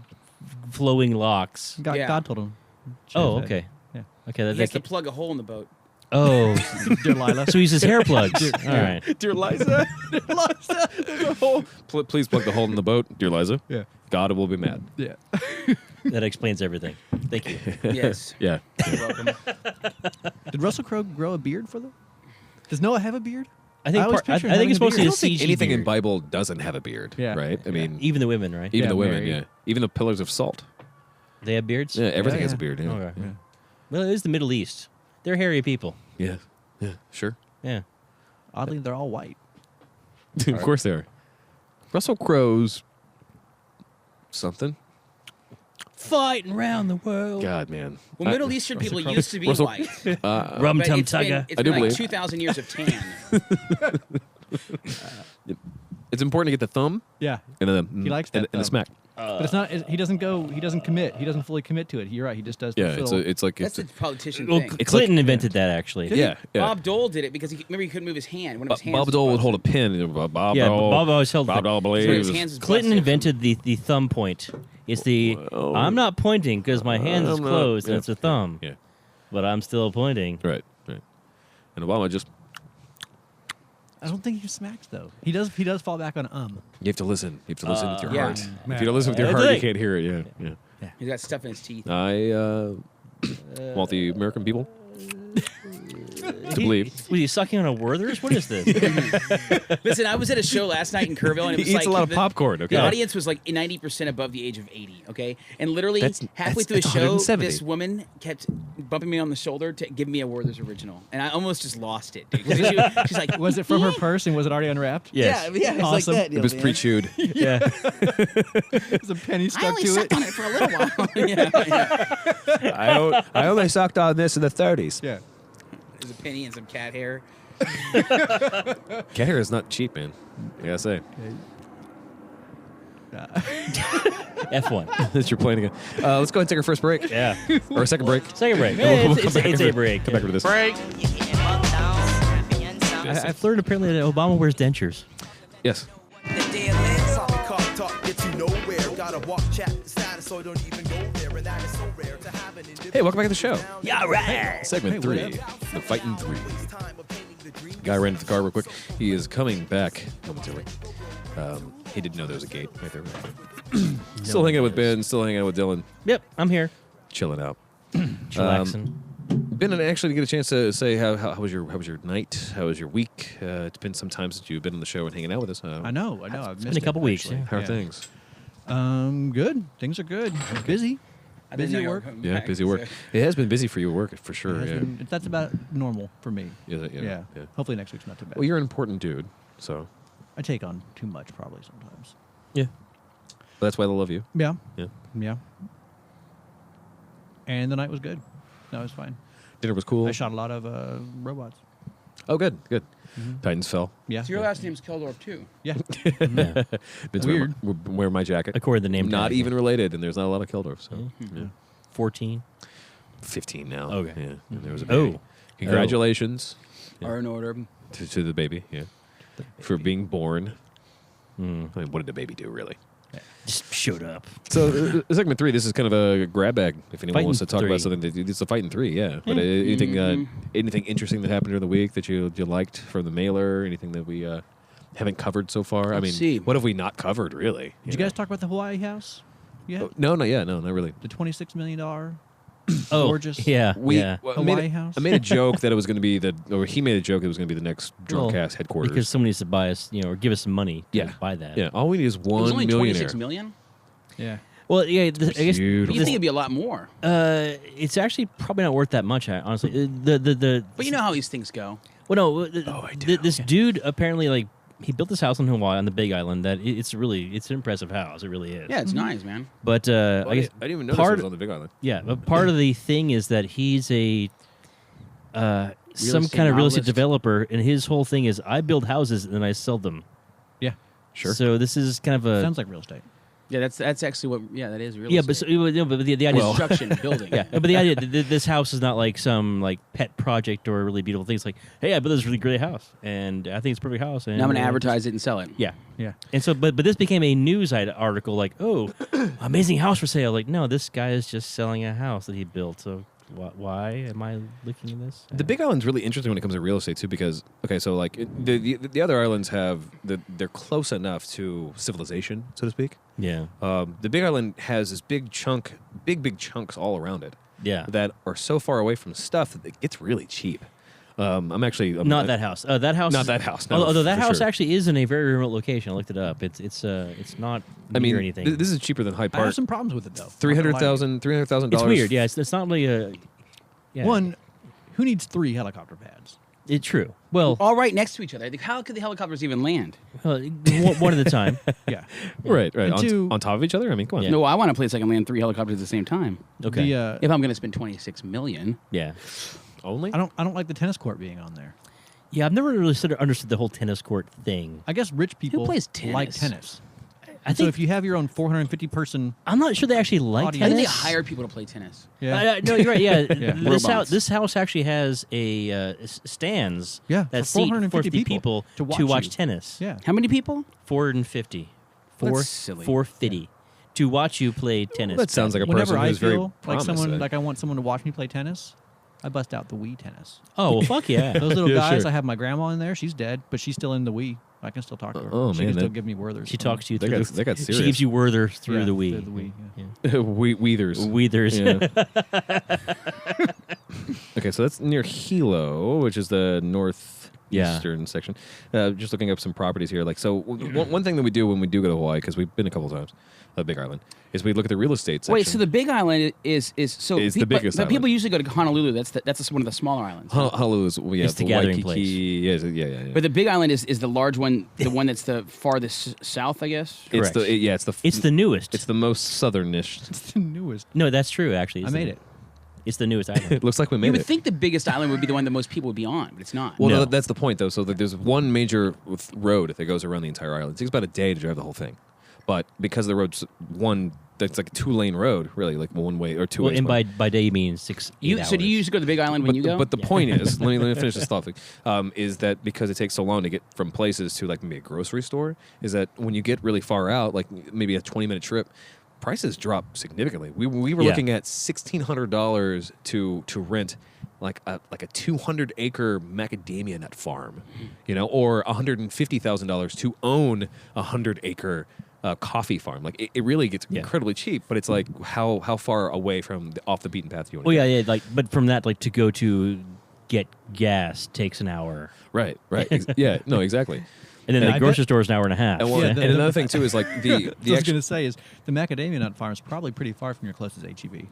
flowing locks. God, Yeah. God told him. Oh, Sheriff okay. Ed. Yeah. Okay. He has to plug a hole in the boat. Oh, Dear Lila. so he uses hair plugs. All right. Dear Liza. Please plug the hole in the boat, dear Liza. Yeah. God will be mad. Yeah. That explains everything. Thank you. Yes. Yeah. You're welcome. Did Russell Crowe grow a beard for them? Does Noah have a beard? I think always I picture him think it's having a mostly beard. a I don't think CG Anything in beard. Bible doesn't have a beard. Yeah. Right? I mean, Even the women, right? even Yeah, the women, Mary. yeah. Even the pillars of salt. They have beards. Yeah, everything Yeah, has a yeah. beard. Yeah. Okay. Well, it is the Middle East. They're hairy people. Yeah. Yeah. Sure. Yeah. Oddly, they're all white. Of course they are. Russell Crowe's something. Fighting around the world. God, man. Well, Middle Eastern people Crowe. used to be Russell- white. Rum But tum it's been, tugger. it's I do been like believe. 2,000 years of tan. It's important to get the thumb Yeah. and then He likes that and the thumb. smack. But it's not. He doesn't go. He doesn't commit. He doesn't fully commit to it. You're right. He just does. Yeah, the it's little- it's like That's it's a politician Well, thing. It's Clinton like- invented that actually. yeah, yeah. Bob Dole did it because remember he couldn't move his hand. One of his hands. Bob was Dole would busted. hold a pin. And Bob Yeah, Dole, Bob always held Bob the- Dole One of his believes. hands was Clinton busted. invented the thumb point. It's the Well, I'm not pointing because my hand is I'm not- closed and yeah, it's a thumb, Yeah, but I'm still pointing. right, right. And Obama just I don't think he smacks though. He does. He does fall back on you have to listen. You have to listen with your yeah. heart. If you don't listen with your That's heart, you it. can't hear it. Yeah, yeah. He's got stuff in his teeth. I want the American people to believe. Was he sucking on a Werther's? What is this? Listen, I was at a show last night in Kerrville, and it He was eats like a lot of the- popcorn. Okay, The audience was like 90% above the age of 80. Okay, and literally That's halfway through the show, 170. this woman kept bumping me on the shoulder to give me a Werther's original, and I almost just lost it. Dude. 'Cause she's like, Was it from her purse and was it already unwrapped? Yes. Yeah, it's Awesome. like that. it was deal, man. pre-chewed. Yeah. There's a penny I stuck only to sucked it. on it for a little while. yeah. I only sucked on this in the 30s. Yeah. There's a penny and some cat hair. Cat hair is not cheap, man. I gotta say. F1. That you're playing again. Let's go ahead and take our first break. Yeah. Or a second break. Second break. We'll It's come back a after- break. Come back to this. I've learned apparently that Obama wears dentures. Yes. Talk, talk, get you nowhere. Gotta walk, chat, status, so don't even go there. And that is so rare to have an Hey, welcome back to the show. Yeah, right. Segment 3, the Fighting 3. Guy ran into the car real quick. He is coming back momentarily. He didn't know there was a gate right there. Still hanging out with Ben. Still hanging out with Dylan. Yep, I'm here. Chilling out. Chillaxing. Ben and I actually didn't get a chance to say how was your night? How was your week? It's been some time since you've been on the show and hanging out with us. I know. I've It's missed been a couple it, weeks. actually. Yeah. How are things? Good. Things are good. Busy. I didn't Busy know you were work. coming Yeah, back, busy work. so- It has been busy for you at work for sure. It has Yeah. been- that's about normal for me. Yeah, Yeah. Hopefully next week's not too bad. Well, you're an important dude, so I take on too much probably sometimes. yeah. That's why they love you. Yeah. Yeah. Yeah. And the night was good. No, it was fine. Dinner was cool. I shot a lot of robots. Oh, good, good. Titans fell. Yeah. So your last name's Keldorf too. Yeah. Yeah. Ben's Weird. wear my jacket. According to the name Not tag. even related, and there's not a lot of Keldorf. So yeah. 14. 15 now. Okay. Yeah. And there was a Oh. baby. Congratulations Yeah. Are in order. to the baby. Yeah. For being born. I mean, what did the baby do, really? Just showed up. So, segment 3, this is kind of a grab bag. If anyone Fighting wants to talk 3. about something, it's a Fighting 3, yeah. But anything interesting that happened during the week that you liked from the mailer? Anything that we haven't covered so far? I Let's mean, see. what have we not covered, really? Did you guys talk about the Hawaii house? Yeah. Oh, no, not yet. No, not really. The $26 million. Oh, Gorgeous. Yeah. We yeah. well, Hawaii house? I made a joke that it was going to be or he made a joke it was going to be the next Well, Drunkcast headquarters. Because someone needs to buy us, or give us some money to Yeah. buy that. yeah, all we need is It was one only millionaire. 26 million. Yeah. Well, yeah, I guess Beautiful. You think it'd be a lot more? it's actually probably not worth that much, honestly. But you know how these things go. Well, no, I do. this dude apparently he built this house in Hawaii on the Big Island. That it's an impressive house. It really is. Yeah, it's nice, man. But Well, I guess I didn't even know this part was on the Big Island. yeah, but part of the thing is that he's a some estate kind of real estate novelist. developer, and his whole thing is I build houses and then I sell them. Yeah. Sure. So this is kind of a Sounds like real estate. Yeah, that's actually what. Yeah, that is real Yeah, but, estate. but the idea is Construction, building. yeah, but the idea this house is not like some like pet project or a really beautiful thing. It's like, hey, I built this really great house, and I think it's a perfect house. And Now I'm going to advertise it and sell it. Yeah, Yeah. and so, but this became a news article like, oh, amazing house for sale. Like, no, this guy is just selling a house that he built. So why am I looking at this? The Big Island's really interesting when it comes to real estate too, because so like the other islands they're close enough to civilization, so to speak. Yeah, The Big Island has this big chunks all around it. Yeah. that are so far away from stuff that it gets really cheap. I'm not that house. That house. Not that house. No, although that for house sure. actually is in a very remote location. I looked it up. It's not I mean, near anything. this is cheaper than Hyde I have Park. some problems with it though. $300,000. It's weird. Yeah, it's not really a. Yeah. One, who needs 3 helicopter pads? It's true. Well, All right next to each other. How could the helicopters even land? one at a time. Yeah. Right. And two- On top of each other. I mean, come on. Yeah. No, I want a place I can land 3 helicopters at the same time. Okay. The, If I'm going to spend $26 million. Yeah. Only. I don't like the tennis court being on there. Yeah, I've never really sort of understood the whole tennis court thing. I guess rich people plays like tennis? tennis. I So think if you have your own 450 person, I'm not sure they actually like Audience. I tennis. think they hire people to play tennis. yeah, No, you're right. Yeah, Robots. This house actually has a stands Yeah, that for seat 450 people to to watch you. tennis. yeah. How many people? 450. That's silly. 450 to watch you play tennis. That sounds like a Whenever person I who's very feel like someone, promising. like I want someone to watch me play tennis, I bust out the Wii tennis. Oh well, fuck yeah. Those little Yeah, guys, sure. I have my grandma in there. She's dead, but she's still in the Wii. I can still talk to her. Oh, she man, can still that- give me Werther's. She talks to you They through got- they got She serious. gives you Werther through Yeah, the Wii. through the Wii, Yeah. Weathers. Weathers. Yeah. Okay, so that's near Hilo, which is the northeastern section. Just looking up some properties here. Like, so one thing that we do when we do go to Hawaii, because we've been a couple times, Big Island, is we look at the real estate section. Wait, so the Big Island is so Is the biggest But people island. usually go to Honolulu. That's one of the smaller islands. Honolulu is It's the gathering Waikiki. Yeah. But the Big Island is the large one, the one that's the farthest south, I guess. It's Correct. it's the the newest. it's the most southernish. It's the newest. No, that's true. Actually, I made it. It's the newest island. It looks like we You made would it. think the biggest island would be the one that most people would be on, but it's not. Well, No. no, that's the point, though. So there's one major road that goes around the entire island. It takes about a day to drive the whole thing, but because the road's that's like a 2-lane road, really, like one way or two Well, ways. and but- by day you mean 6 8 hours. So do you usually go to the Big Island when but you the, go? but the point is, let me finish this thought. Is that because it takes so long to get from places to like maybe a grocery store? Is that when you get really far out, like maybe a 20-minute trip, prices drop significantly. We were Yeah. looking at $1,600 to rent like a 200-acre macadamia nut farm, or $150,000 to own a 100-acre coffee farm. Like it really gets Yeah. incredibly cheap, but it's like how far away from off the beaten path do you want Well, to yeah, like, but from that, like, to go to get gas takes an hour, Right. Yeah, no, exactly. and then Yeah, the I grocery bet- store is an hour and a half. And, Yeah, and another thing too is like the What I was actual going to say is the macadamia nut farm is probably pretty far from your closest HEB.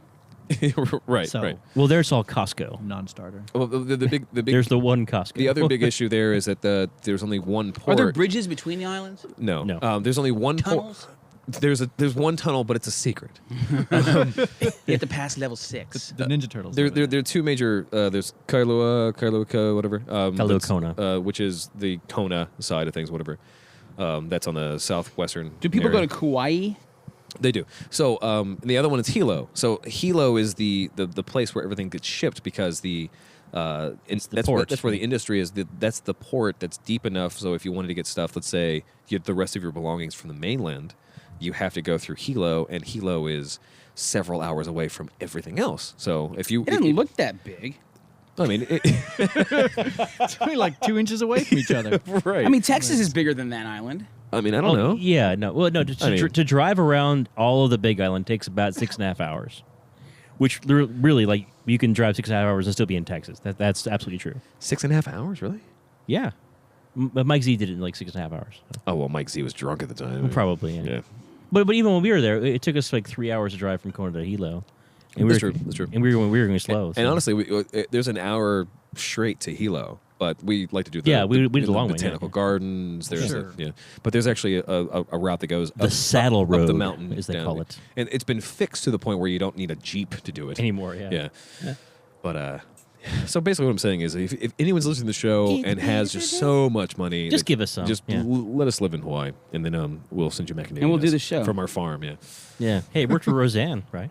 right, So- right. Well, there's all Costco. Non-starter. Well, the big There's the one Costco. the other big issue there is that there's only one Are port. there bridges between the islands? No, No. There's only one Tunnels? port. There's one tunnel, but it's a secret. You have to pass level 6. The Ninja Turtles. There over are two major. There's Kailua, whatever. Kailua Kona. which is the Kona side of things, whatever. That's on the southwestern. Do people area. go to Kauai? They do. So and the other one is Hilo. So Hilo is the place where everything gets shipped because the that's port. where the industry is. That's the port that's deep enough. So if you wanted to get stuff, let's say you get the rest of your belongings from the mainland, you have to go through Hilo, and Hilo is several hours away from everything else. So if you, It doesn't look that big. I mean, It's only like 2 inches away from each other. right. I mean, Texas is bigger than that island. I mean, I don't know. Yeah, no. Well, no. I mean- To drive around all of the Big Island takes about 6.5 hours, which really, like, you can drive 6.5 hours and still be in Texas. That's absolutely true. 6.5 hours, really? Yeah. But Mike Z did it in like 6.5 hours. Oh well, Mike Z was drunk at the time. Probably. Yeah. Yeah. But even when we were there, it took us like 3 hours to drive from Kona to Hilo. And That's we were, true, that's true. And we were going slow. And honestly, there's an hour straight to Hilo, but we like to do the Yeah, we did the long way, botanical yeah. gardens. There's Sure. but there's actually a route that goes The saddle up the road, mountain, as they down. call it. and it's been fixed to the point where you don't need a jeep to do it anymore. Yeah. Yeah. But So basically, what I'm saying is, if anyone's listening to the show and has just so much money, Just give us some. Just Yeah. let us live in Hawaii, and then we'll send you macadamia And we'll do nuts the show. from our farm. Yeah, Yeah. Hey, it worked for Roseanne, right?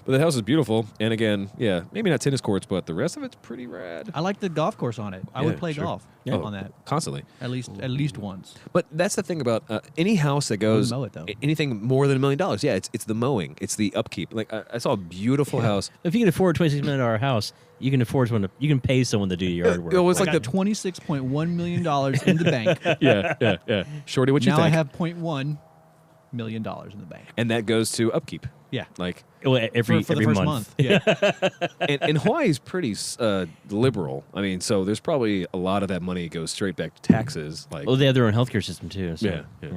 but the house is beautiful, and again, yeah, maybe not tennis courts, but the rest of it's pretty rad. I like the golf course on it. I Yeah, would play sure. golf Oh, on that constantly. at least once. But that's the thing about any house that goes mow it, though. anything more than $1 million. Yeah, it's the mowing, it's the upkeep. Like I saw a beautiful house. If you can afford a $26 million house, you can afford someone. You can pay someone to do your yard work. It was I like got the $26.1 million in the bank. yeah. Shorty, what you Now think? I have $0.1 million in the bank. And that goes to upkeep. Yeah. Like, Well, every for the every first month. Yeah. and Hawaii's pretty liberal. I mean, so there's probably a lot of that money goes straight back to taxes. Like, Well, they have their own healthcare system too. So, Yeah.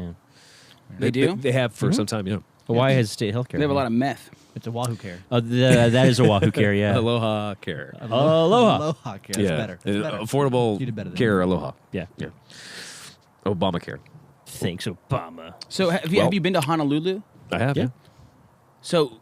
They do? They have for some time. Yeah. Hawaii has state healthcare. They have a lot of meth. It's a Wahoo Care. Oh, that is Oahu care. Yeah. Aloha care. Aloha. Aloha Care. It's better. It's better. Affordable You did better than care. me. Aloha. Yeah. Yeah. Obamacare. Thanks, Obama. So have Well- you been to Honolulu? I have. Yeah. Yeah. So,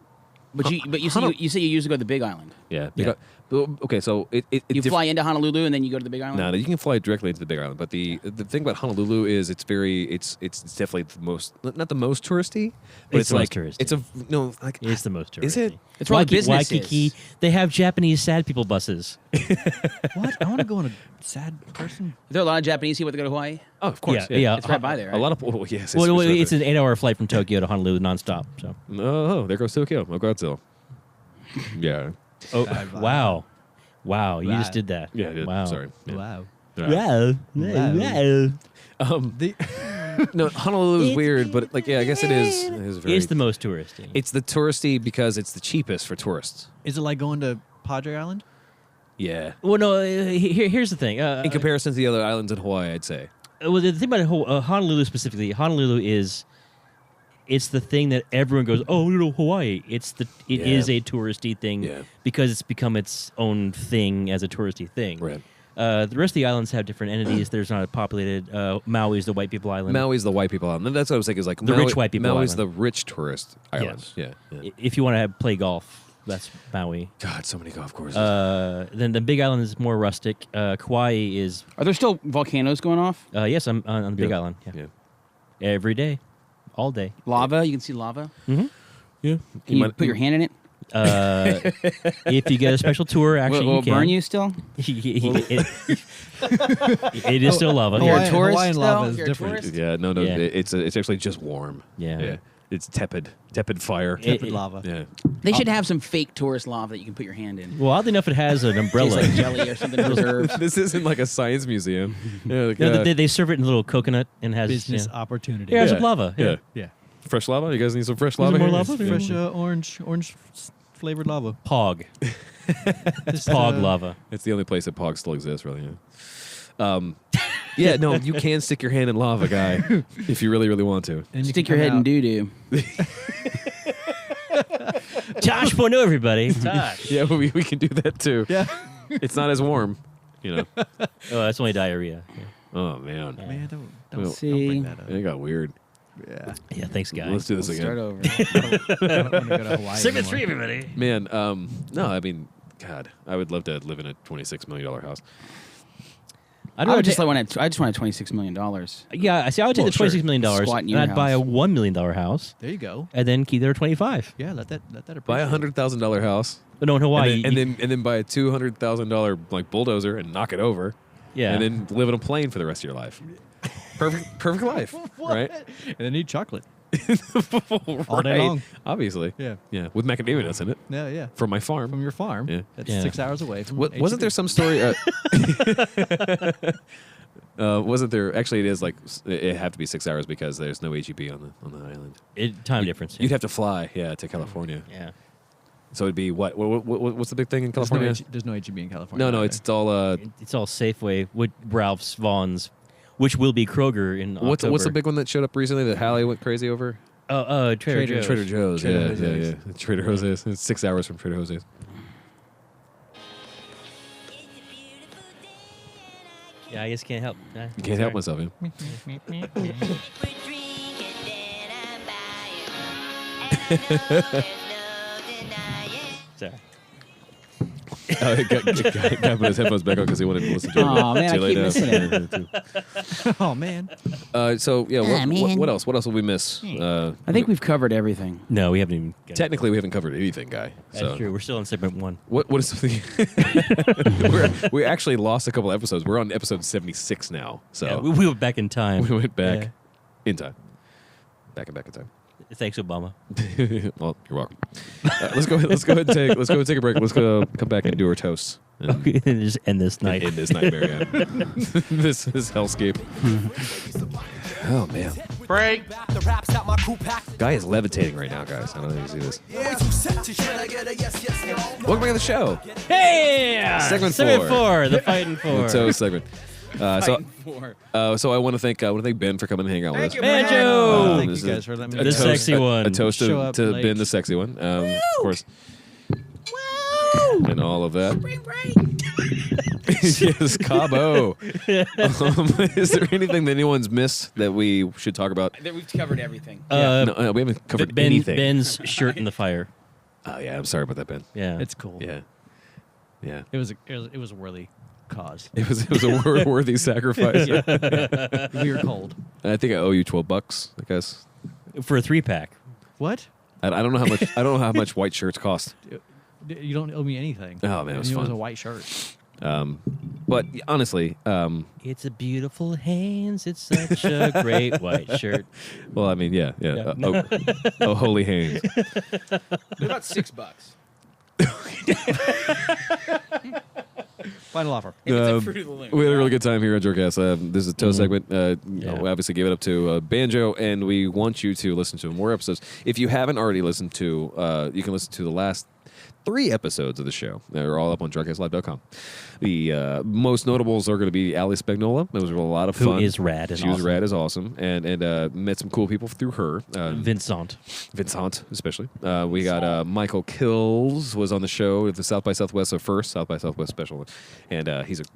but you say you say you used to go to the Big Island. Yeah. Yeah. Okay. So it You fly into Honolulu and then you go to the Big Island. No, you can fly directly into the Big Island, but the thing about Honolulu is it's definitely the most, not the most touristy, but It's it's, the like most touristy. it's a no like It's the most touristy. Is it? It's where all the business Waikiki. is. They have Japanese sad people buses. What? I want to go on a sad person. Are there a lot of Japanese people that go to Hawaii? Oh, of course. Yeah. It's right by there. A Right? lot of well, yes. Well, it's it's an 8-hour flight from Tokyo to Honolulu nonstop. So. oh, there goes Tokyo. Oh, Godzilla. Yeah. Oh, wow! You just did that. Yeah. I did. Wow. Sorry. Yeah. Wow. Yeah. Wow. The, No, Honolulu is weird, but like, yeah, I guess it is. It is very. It's the most touristy. It's the touristy because it's the cheapest for tourists. is it like going to Padre Island? Yeah. Well, no. Here's the thing. In comparison to the other islands in Hawaii, I'd say. Well, the thing about Honolulu specifically, Honolulu is, it's the thing that everyone goes, oh, you know, Hawaii. It Yeah. is a touristy thing Yeah. because it's become its own thing as a touristy thing. Right. The rest of the islands have different entities. There's not a populated. Maui's the white people island. Maui's the white people island. And that's what I was saying. Is like The rich white people Maui's island. the rich tourist island. Yes. Yeah. If you want to play golf, that's Maui. God, so many golf courses. Then the Big Island is more rustic. Kauai is Are there still volcanoes going off? yes, I'm on the Big Yeah. Island. Yeah. Yeah. Every day, all day. Lava? You can see lava. Yeah. Can you put your hand in it? If you get a special tour, actually, Will you it can. burn you still? It is still lava. You're a Hawaiian- tourist. Hawaiian lava though? is You're a different. tourist? Yeah, no, Yeah. it's actually just warm. Yeah. It's tepid fire. Tepid lava. Yeah. They should have some fake tourist lava that you can put your hand in. Well, oddly enough, it has an Tastes umbrella. like jelly or something preserved. This isn't like a science museum. Yeah, like, No, they serve it in a little coconut and has Business yeah. opportunity. Yeah, yeah, some lava. Yeah. Yeah. Fresh lava. You guys need some fresh Need lava. some more here? lava? Yeah. Fresh orange flavored lava. Pog. Just, Pog lava. It's the only place that Pog still exists, really. Yeah. Yeah, no, you can stick your hand in lava, guy, if you really, really want to. And you Stick can your head come in out- doo-doo. Josh point everybody. Josh. Yeah, we can do that too. Yeah. It's not as warm, you know. Oh, that's only diarrhea. Yeah. Oh man, Man, don't Well, bring that up. it got weird. Yeah. Yeah, thanks, guys. Let's do this Start again, over. I don't want to go to Hawaii anymore. everybody. man. No, I mean, God, I would love to live in a $26 million house. I just want $26 million. Yeah, I see. I would take Well, the $26 million Squat in and your I'd buy a house. $1 million house There you go. and then keep there 25. Yeah, let that Buy appreciate. $100,000 house, But no, in Hawaii, and then buy a $200,000 like bulldozer and knock it over. yeah, And then live in a plane for the rest of your life. Perfect life, right? And then eat chocolate. All day long. Obviously. Yeah. Yeah, with macadamia nuts in it Yeah. from my farm. From your farm. Yeah. That's Yeah. 6 hours away from Wasn't there some story? Wasn't there? Actually, it is like it have to be 6 hours because there's no HEB on the island. time difference. You'd have to fly, yeah, to California. yeah. So it'd be what? What's the big thing in California? There's no HEB in California. No, it's all. It's all Safeway, with Ralph's, Vaughn's, which will be Kroger in What's October. the big one that showed up recently that Hallie went crazy over? Trader Joe's. Trader Joe's. Trader Yeah, Jose's. yeah. Trader Jose's. It's 6 hours from Trader Jose's. Yeah, I just can't help. You can't help myself. Yeah. Sorry. Guy put his headphones back on because he wanted to listen to it. Aw, man, I Too late keep now. missing Oh man. So yeah, what else? What else will we miss? I think we've covered everything. No, we haven't even. Technically we haven't covered anything, Guy. That's So true. We're still in segment 1. what is the? we actually lost a couple episodes. We're on episode 76 now. So Yeah, we went back in time. we went back Yeah. in time. Back in time. Thanks, Obama. Well, you're welcome. Let's go ahead and take a break. Let's go come back and do our toast. And Okay, and just end this night. end this nightmare. Yeah. this hellscape. Oh man, Break. The raps got my crew packed. Guy is levitating right now, guys. I don't know if you see this. Boys who set to shit, I get a yes, yes, no. Welcome back to the show. Hey! Segment Segment four. 4, the fighting four. The toast segment. So I want to thank Ben for coming and hanging out with us. Banjo! Oh, thank this you is guys for letting me. A The do toast- that. sexy one. A toast Show to, up to late. Ben, the sexy one. Of course. And all of that. Yes, Cabo. Is there anything that anyone's missed that we should talk about? We've covered everything. No, we haven't covered anything. Ben's shirt in the fire. Oh yeah, I'm sorry about that, Ben. Yeah. It's cool. Yeah, yeah. It was a worthy cause. It was a worthy sacrifice. We were cold. I think I owe you $12. I guess. For a 3-pack. What? I don't know how much. I don't know how much white shirts cost. You don't owe me anything. Oh, man, it was And fun. a white shirt. But honestly, It's a beautiful hands. It's such a great white shirt. well, I mean, yeah. Yeah. Oh, holy hands. They're about $6. Final offer. If it's Um, a Fruit of the Loom. We had a really good time here on Jerkcast. This is a toast segment. Yeah. We obviously gave it up to Banjo, and we want you to listen to more episodes. If you haven't already listened to, you can listen to the last 3 episodes of the show. They're all up on drunkcastlive.com. The most notables are going to be Ali Spagnola. It was a lot of Who fun. is rad and She was awesome. rad as awesome, and met some cool people through her. Vincent. Vincent, especially. We got Michael Kills was on the show at the South by Southwest, first South by Southwest special, and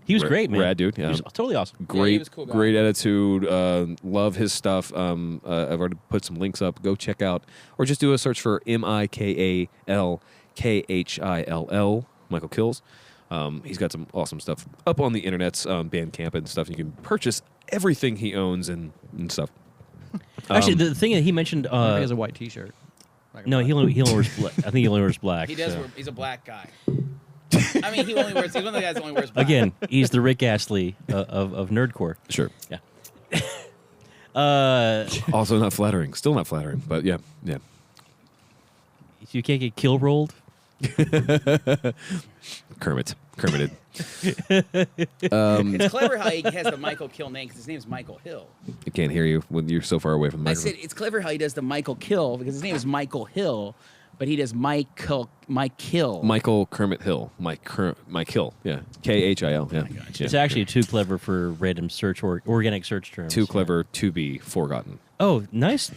He was great, man. rad dude. He was totally awesome. Great, he was a cool guy. great attitude. Love his stuff. I've already put some links up. Go check out, or just do a search for MIKALKHILL. Michael Kills. He's got some awesome stuff up on the internet's Bandcamp and stuff. You can purchase everything he owns and stuff. Actually, the thing that he mentioned. he has a white T-shirt. Like a No, black- he only wears black. I think he only wears black. He does. so. He's a black guy. I mean, he's one of the guys that only wears black. Again, he's the Rick Astley of nerdcore. Sure. Yeah. Also not flattering. Still not flattering, but yeah. You can't get kill rolled. Kermited. It's clever how he has the Michael Kill name because his name's Michael Hill. I can't hear you when you're so far away from the I microphone. said it's clever how he does the Michael Kill because his name is Michael Hill, but he does Mike Kill. Michael Kermit Hill. Mike Hill. Yeah. KHIL. Yeah. It's actually too clever for random search or organic search terms. too clever to be forgotten. Oh, nice.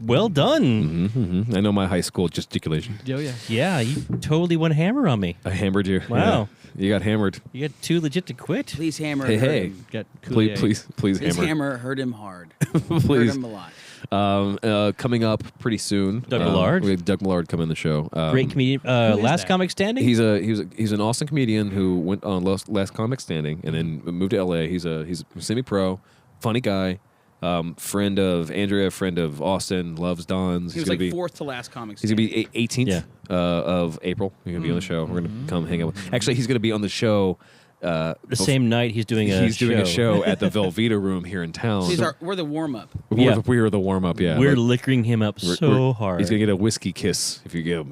Well done. Mm-hmm. I know my high school gesticulation. Oh yeah. Yeah, you totally went hammer on me. I hammered you. Wow. Yeah. You got hammered. You got too legit to quit. Please hammer. Hey, hurt hey. him. Got Please This hammer. hammer hurt him hard. Hurt Please. him a lot. Coming up pretty soon. Doug Millard? We have Doug Millard come in the show. Great comedian. Last that? Comic Standing. He's an Austin comedian who went on Last Comic Standing and then moved to LA. He's semi-pro, funny guy, friend of Andrea, friend of Austin, loves Don's. He was like fourth to last comics. He's gonna be 18th Yeah. of April. He's gonna be on the show. We're gonna come hang out with. Actually, he's gonna be on the show. the same night he's doing a doing a show at the Velveeta Room here in town. We're the warm up. Yeah. We're the warm up. Yeah, We're Like, lickering him up so hard. He's gonna get a whiskey kiss if you get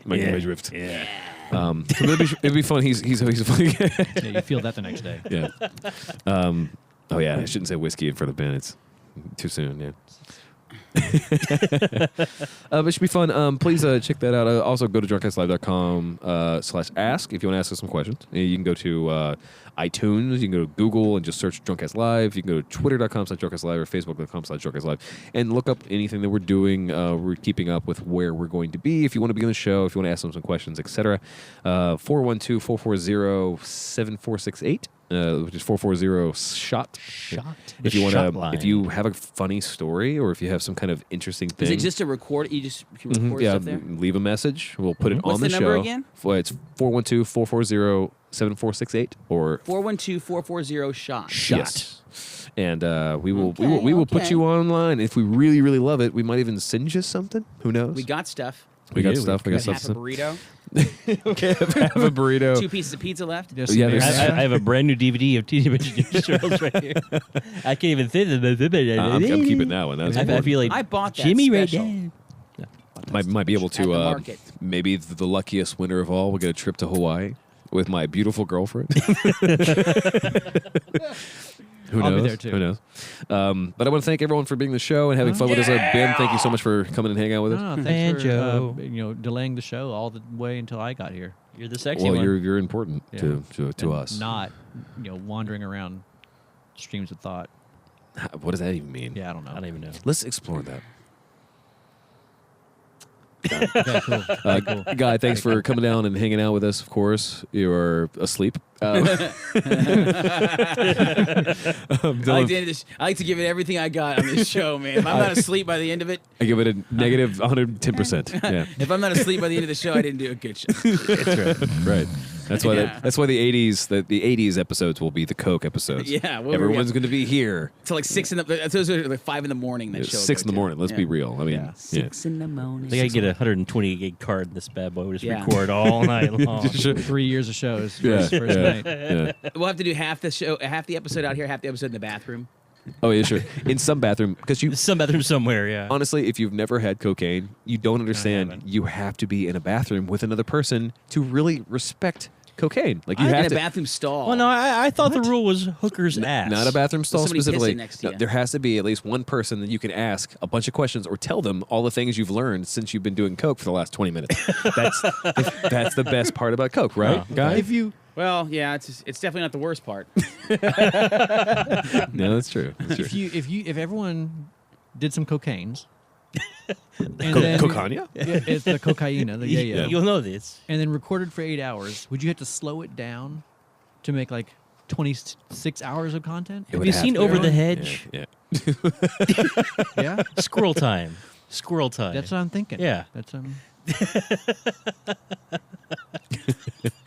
my drift. Yeah. So it'd be fun. He's a funny guy. Yeah, you feel that the next day. Yeah. Oh yeah, I shouldn't say whiskey in front of Ben. It's too soon. Yeah. But it should be fun. Please check that out. Also, go to drunkcastlive.com/ask if you want to ask us some questions. You can go to iTunes. You can go to Google and just search Drunkcast Live. You can go to twitter.com/drunkcastlive or facebook.com/drunkcastlive and look up anything that we're doing. We're keeping up with where we're going to be. If you want to be on the show, if you want to ask them some questions, etc. 412-440-7468. which is 440-SHOT. Shot. If you shot want to, line. if you have a funny story or if you have some kind of interesting thing, Is it just a record? You just can record yeah, stuff there? leave a message. We'll put it What's on the, the number show. again? It's 412-440-7468 or 412-440-SHOT. Yes. And we will Okay, we will put okay. you online. If we really really love it, we might even send you something. Who knows? We got stuff. We got do. stuff. We got stuff. Half a burrito. Okay, have a burrito. 2 pieces of pizza left. Yes, Yeah, there's- there's- I have a brand new DVD of Teenage Mutant Ninja Turtles right here. I can't even say that. I'm keeping that one. That's I important. feel like I bought that Jimmy special. right there. might be able At the to market. maybe the luckiest winner of all will get a trip to Hawaii with my beautiful girlfriend. Who I'll knows? be there, too. Who knows? But I want to thank everyone for being on the show and having fun with us. Ben, thank you so much for coming and hanging out with us. No, thanks Banjo. for delaying the show all the way until I got here. You're the sexy Well, one. you're important Yeah. to And us. Not wandering around streams of thought. What does that even mean? Yeah, I don't know. I don't even know. Let's explore that. Okay, cool. Cool. Guy, thanks for coming down and hanging out with us. Of course, you're asleep. I like, I like to give it everything I got on this show, man. If I'm not asleep by the end of it, I give it a negative 110%. Yeah, if I'm not asleep by the end of the show, I didn't do a good show. that's right. Right. That's why. Yeah. That's why the '80s episodes will be the Coke episodes. Yeah, well, everyone's going to be here. Till like 6 in the. Those are like 5 in the morning. That show. 6 in the morning. Let's be real. I mean, Yeah. yeah. 6 in the morning. I think I get a 128 gig card in this bad boy. We just Yeah. record all night long. 3 years of shows. Yeah, First yeah, night. yeah. We'll have to do half the show, half the episode out here, half the episode in the bathroom. Oh yeah, sure. In some bathroom, because you Some bathroom somewhere, yeah. honestly, if you've never had cocaine, you don't understand. haven't. You have to be in a bathroom with another person to really respect cocaine. Like you in have a to. bathroom stall. Well, no, I thought the rule was hooker's ass. Not a bathroom stall somebody specifically. pissing next to No, you. there has to be at least one person that you can ask a bunch of questions or tell them all the things you've learned since you've been doing coke for the last 20 minutes. That's the best part about coke, right, Oh, guys? If you Well, yeah, it's definitely not the worst part. No, that's true. That's true. if everyone did some cocaines, and Cocaine? it's the cocaine, yeah. You'll know this. And then recorded for 8 hours, would you have to slow it down to make like 26 hours of content? It Have would you have seen to. Over the Yeah, Hedge? Yeah. Yeah, Squirrel time. Squirrel time. that's what I'm thinking. Yeah. That's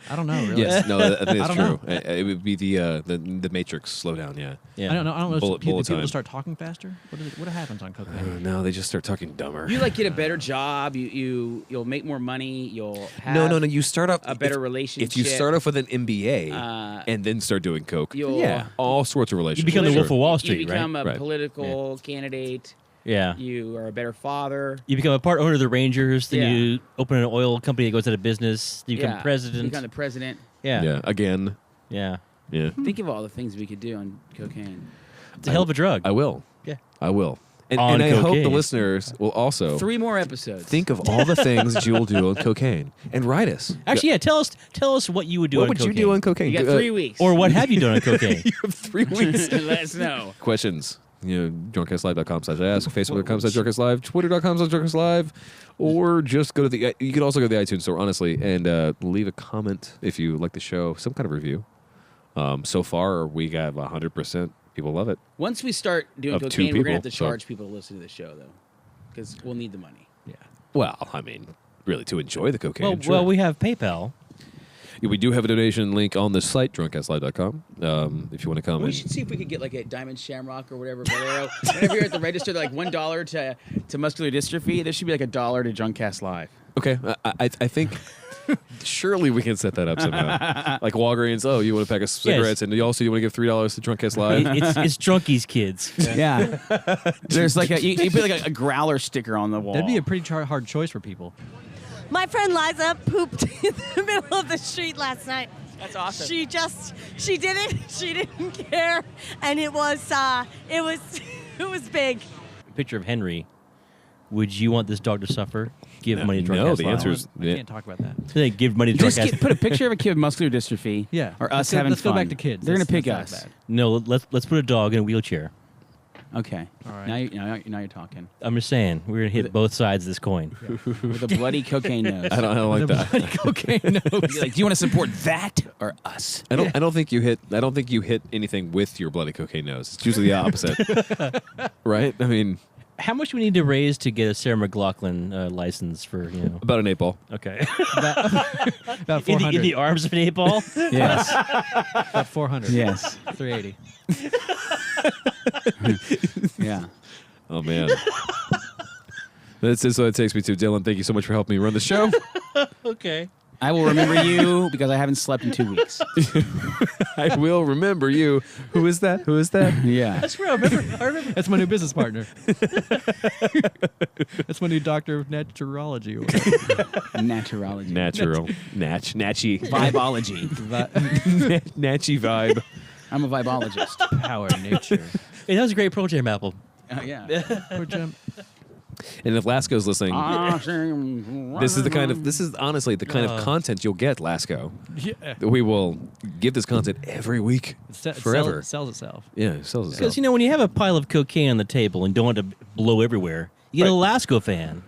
I don't know really. Yes. No, I think I it's don't true. know. It would be the Matrix slow down. Yeah. Yeah. I don't know. Bullet Do people time. start talking faster? What happens on cocaine? No, they just start talking dumber. You like get a better job. You'll make more money. You'll have no. You start off a better if relationship. you start off with an MBA Uh, and then start doing coke, you'll- yeah, all sorts of relationships. become the Sure. Wolf of Wall You Street, become right? a Right. political candidate. Yeah. You are a better father. You become a part owner of the Rangers, then Yeah. you open an oil company that goes out of business, you become Yeah, president. You become the president. yeah. Yeah. Again. Yeah. Yeah. Think of all the things we could do on cocaine. It's a hell of a drug. I will. Yeah. I will. And, On I hope the cocaine. listeners will also 3 more episodes. think of all the things that you will do on cocaine and write us. Actually, yeah, tell us what you would do what on would cocaine. you do on cocaine? You got 3 weeks. Or what have you done on cocaine? You have 3 weeks. Let us know. Questions. Drunkcastlive.com/ask, Facebook.com/drunkcastlive, Twitter.com/drunkcastlive, or just go to the. You can also go to the iTunes store, honestly, and leave a comment if you like the show, some kind of review. So far, we have 100%. People love it. Once we start doing Of 2 cocaine, we're gonna have to people, so- charge people to listen to the show, though, because we'll need the money. Yeah. Well, I mean, really, to enjoy the cocaine. well, sure. well, we have PayPal. Yeah, we do have a donation link on the site, drunkcastlive.com. If you want to come We in. should see if we could get like a Diamond Shamrock or whatever. Bolero. Whenever you're at the register, they're like $1 to muscular dystrophy. There should be like $1 to Drunkcast Live. Okay, I think surely we can set that up somehow. Like Walgreens, oh, you want a pack of cigarettes, and you also you want to give $3 to Drunkcast Live. It's Drunkies Kids. Yeah. There's like you put like a growler sticker on the wall. That'd be a pretty hard choice for people. My friend Liza pooped in the middle of the street last night. That's awesome. She did it. She didn't care, and it was big. Picture of Henry. Would you want this dog to suffer? Give money to Drunkcast No, Live. the answer is I yeah. can't talk about that. Then give money to Just Drunkcast. put a picture of a kid with muscular dystrophy. Yeah. Or us Let's go- having let's go fun. back to kids. They're gonna That's pick not us. bad. No, let's put a dog in a wheelchair. Okay. All right. Now you're talking. I'm just saying, we're gonna hit both sides of this coin. With a bloody cocaine nose. I don't like that. Cocaine nose. Like, do you want to support that or us? I don't think you hit anything with your bloody cocaine nose. It's usually the opposite. Right? I mean, How much do we need to raise to get a Sarah McLachlan license for about an 8-ball. Okay. About in 400. the arms of an 8-ball. Yes. About 400. Yes. 380. Yeah. Oh man. This is what it takes me to. Dylan, thank you so much for helping me run the show. Okay. I will remember you because I haven't slept in 2 weeks. I will remember you. Who is that? Who is that? Yeah. That's where I remember. That's my new business partner. That's my new doctor of naturology. Or whatever. Naturology. Natural. Natchy. Vibology. Natchy vibe. I'm a vibologist. Power of nature. Hey, that was a great Pearl Jam album. Yeah. Poor Jim. And if Lasco's listening, this is honestly the kind of content you'll get, Lasco. Yeah. We will give this content every week, forever. It sells itself. Yeah, it sells itself. Because when you have a pile of cocaine on the table and don't want to blow everywhere, you get a Lasco fan.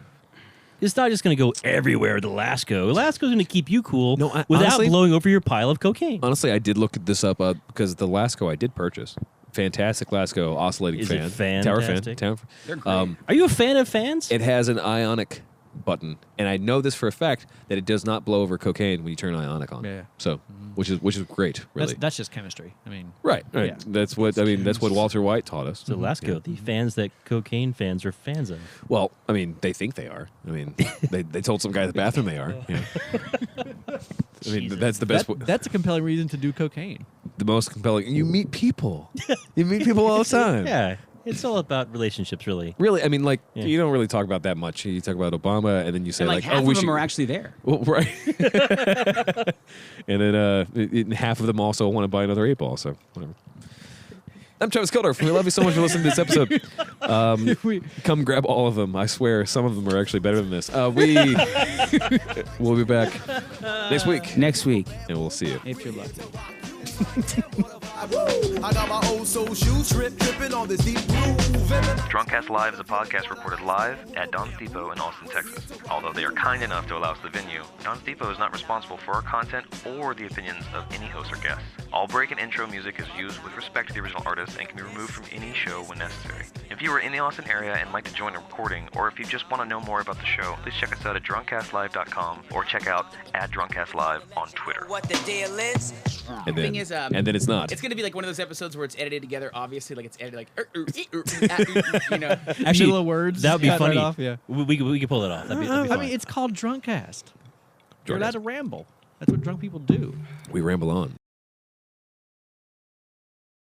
It's not just going to go everywhere with the Lasco. Lasco's going to keep you cool without honestly, blowing over your pile of cocaine. Honestly, I did look this up because the Lasco I did purchase. Fantastic Lasco oscillating Is fan. it fantastic? Tower fan. They're great. Are you a fan of fans? It has an ionic button, and I know this for a fact that it does not blow over cocaine when you turn ionic on. Yeah. So, which is great, really. That's just chemistry. I mean, right. Yeah. That's what That's what Walter White taught us. So Lasco, the fans that cocaine fans are fans of. Well, I mean, they think they are. I mean, they told some guy at the bathroom they are. Yeah. I mean, that's the best. that's a compelling reason to do cocaine. The most compelling. You meet people. You meet people all the time. Yeah, it's all about relationships, really. Really, I mean, like Yeah. you don't really talk about that much. You talk about Obama, and then you say And like half "Oh, of we them should." are actually there. Well, right. And then half of them also want to buy another 8-ball. So whatever. I'm Travis Kildorf. We love you so much for listening to this episode. Come grab all of them. I swear, some of them are actually better than this. We'll be back next week, Next week, and we'll see you. if you're lucky. I got my old soul shoes tripping on this deep groove. Drunkcast Live is a podcast recorded live at Don's Depot in Austin, Texas. Although they are kind enough to allow us the venue, Don's Depot is not responsible for our content or the opinions of any host or guest. All break and intro music is used with respect to the original artist and can be removed from any show when necessary. If you are in the Austin area and like to join a recording, or if you just want to know more about the show, please check us out at drunkcastlive.com or check out @drunkcastlive on Twitter. What the deal is? And then, thing is, and then it's not. It's gonna be like one of those episodes where it's edited together. Obviously, like it's edited like you know. Actually, Little words that would be cut right funny. off, yeah. We could pull it off. That'd be I fun. mean, it's called Drunkcast. You're allowed Drunkcast. to ramble. That's what drunk people do. We ramble on.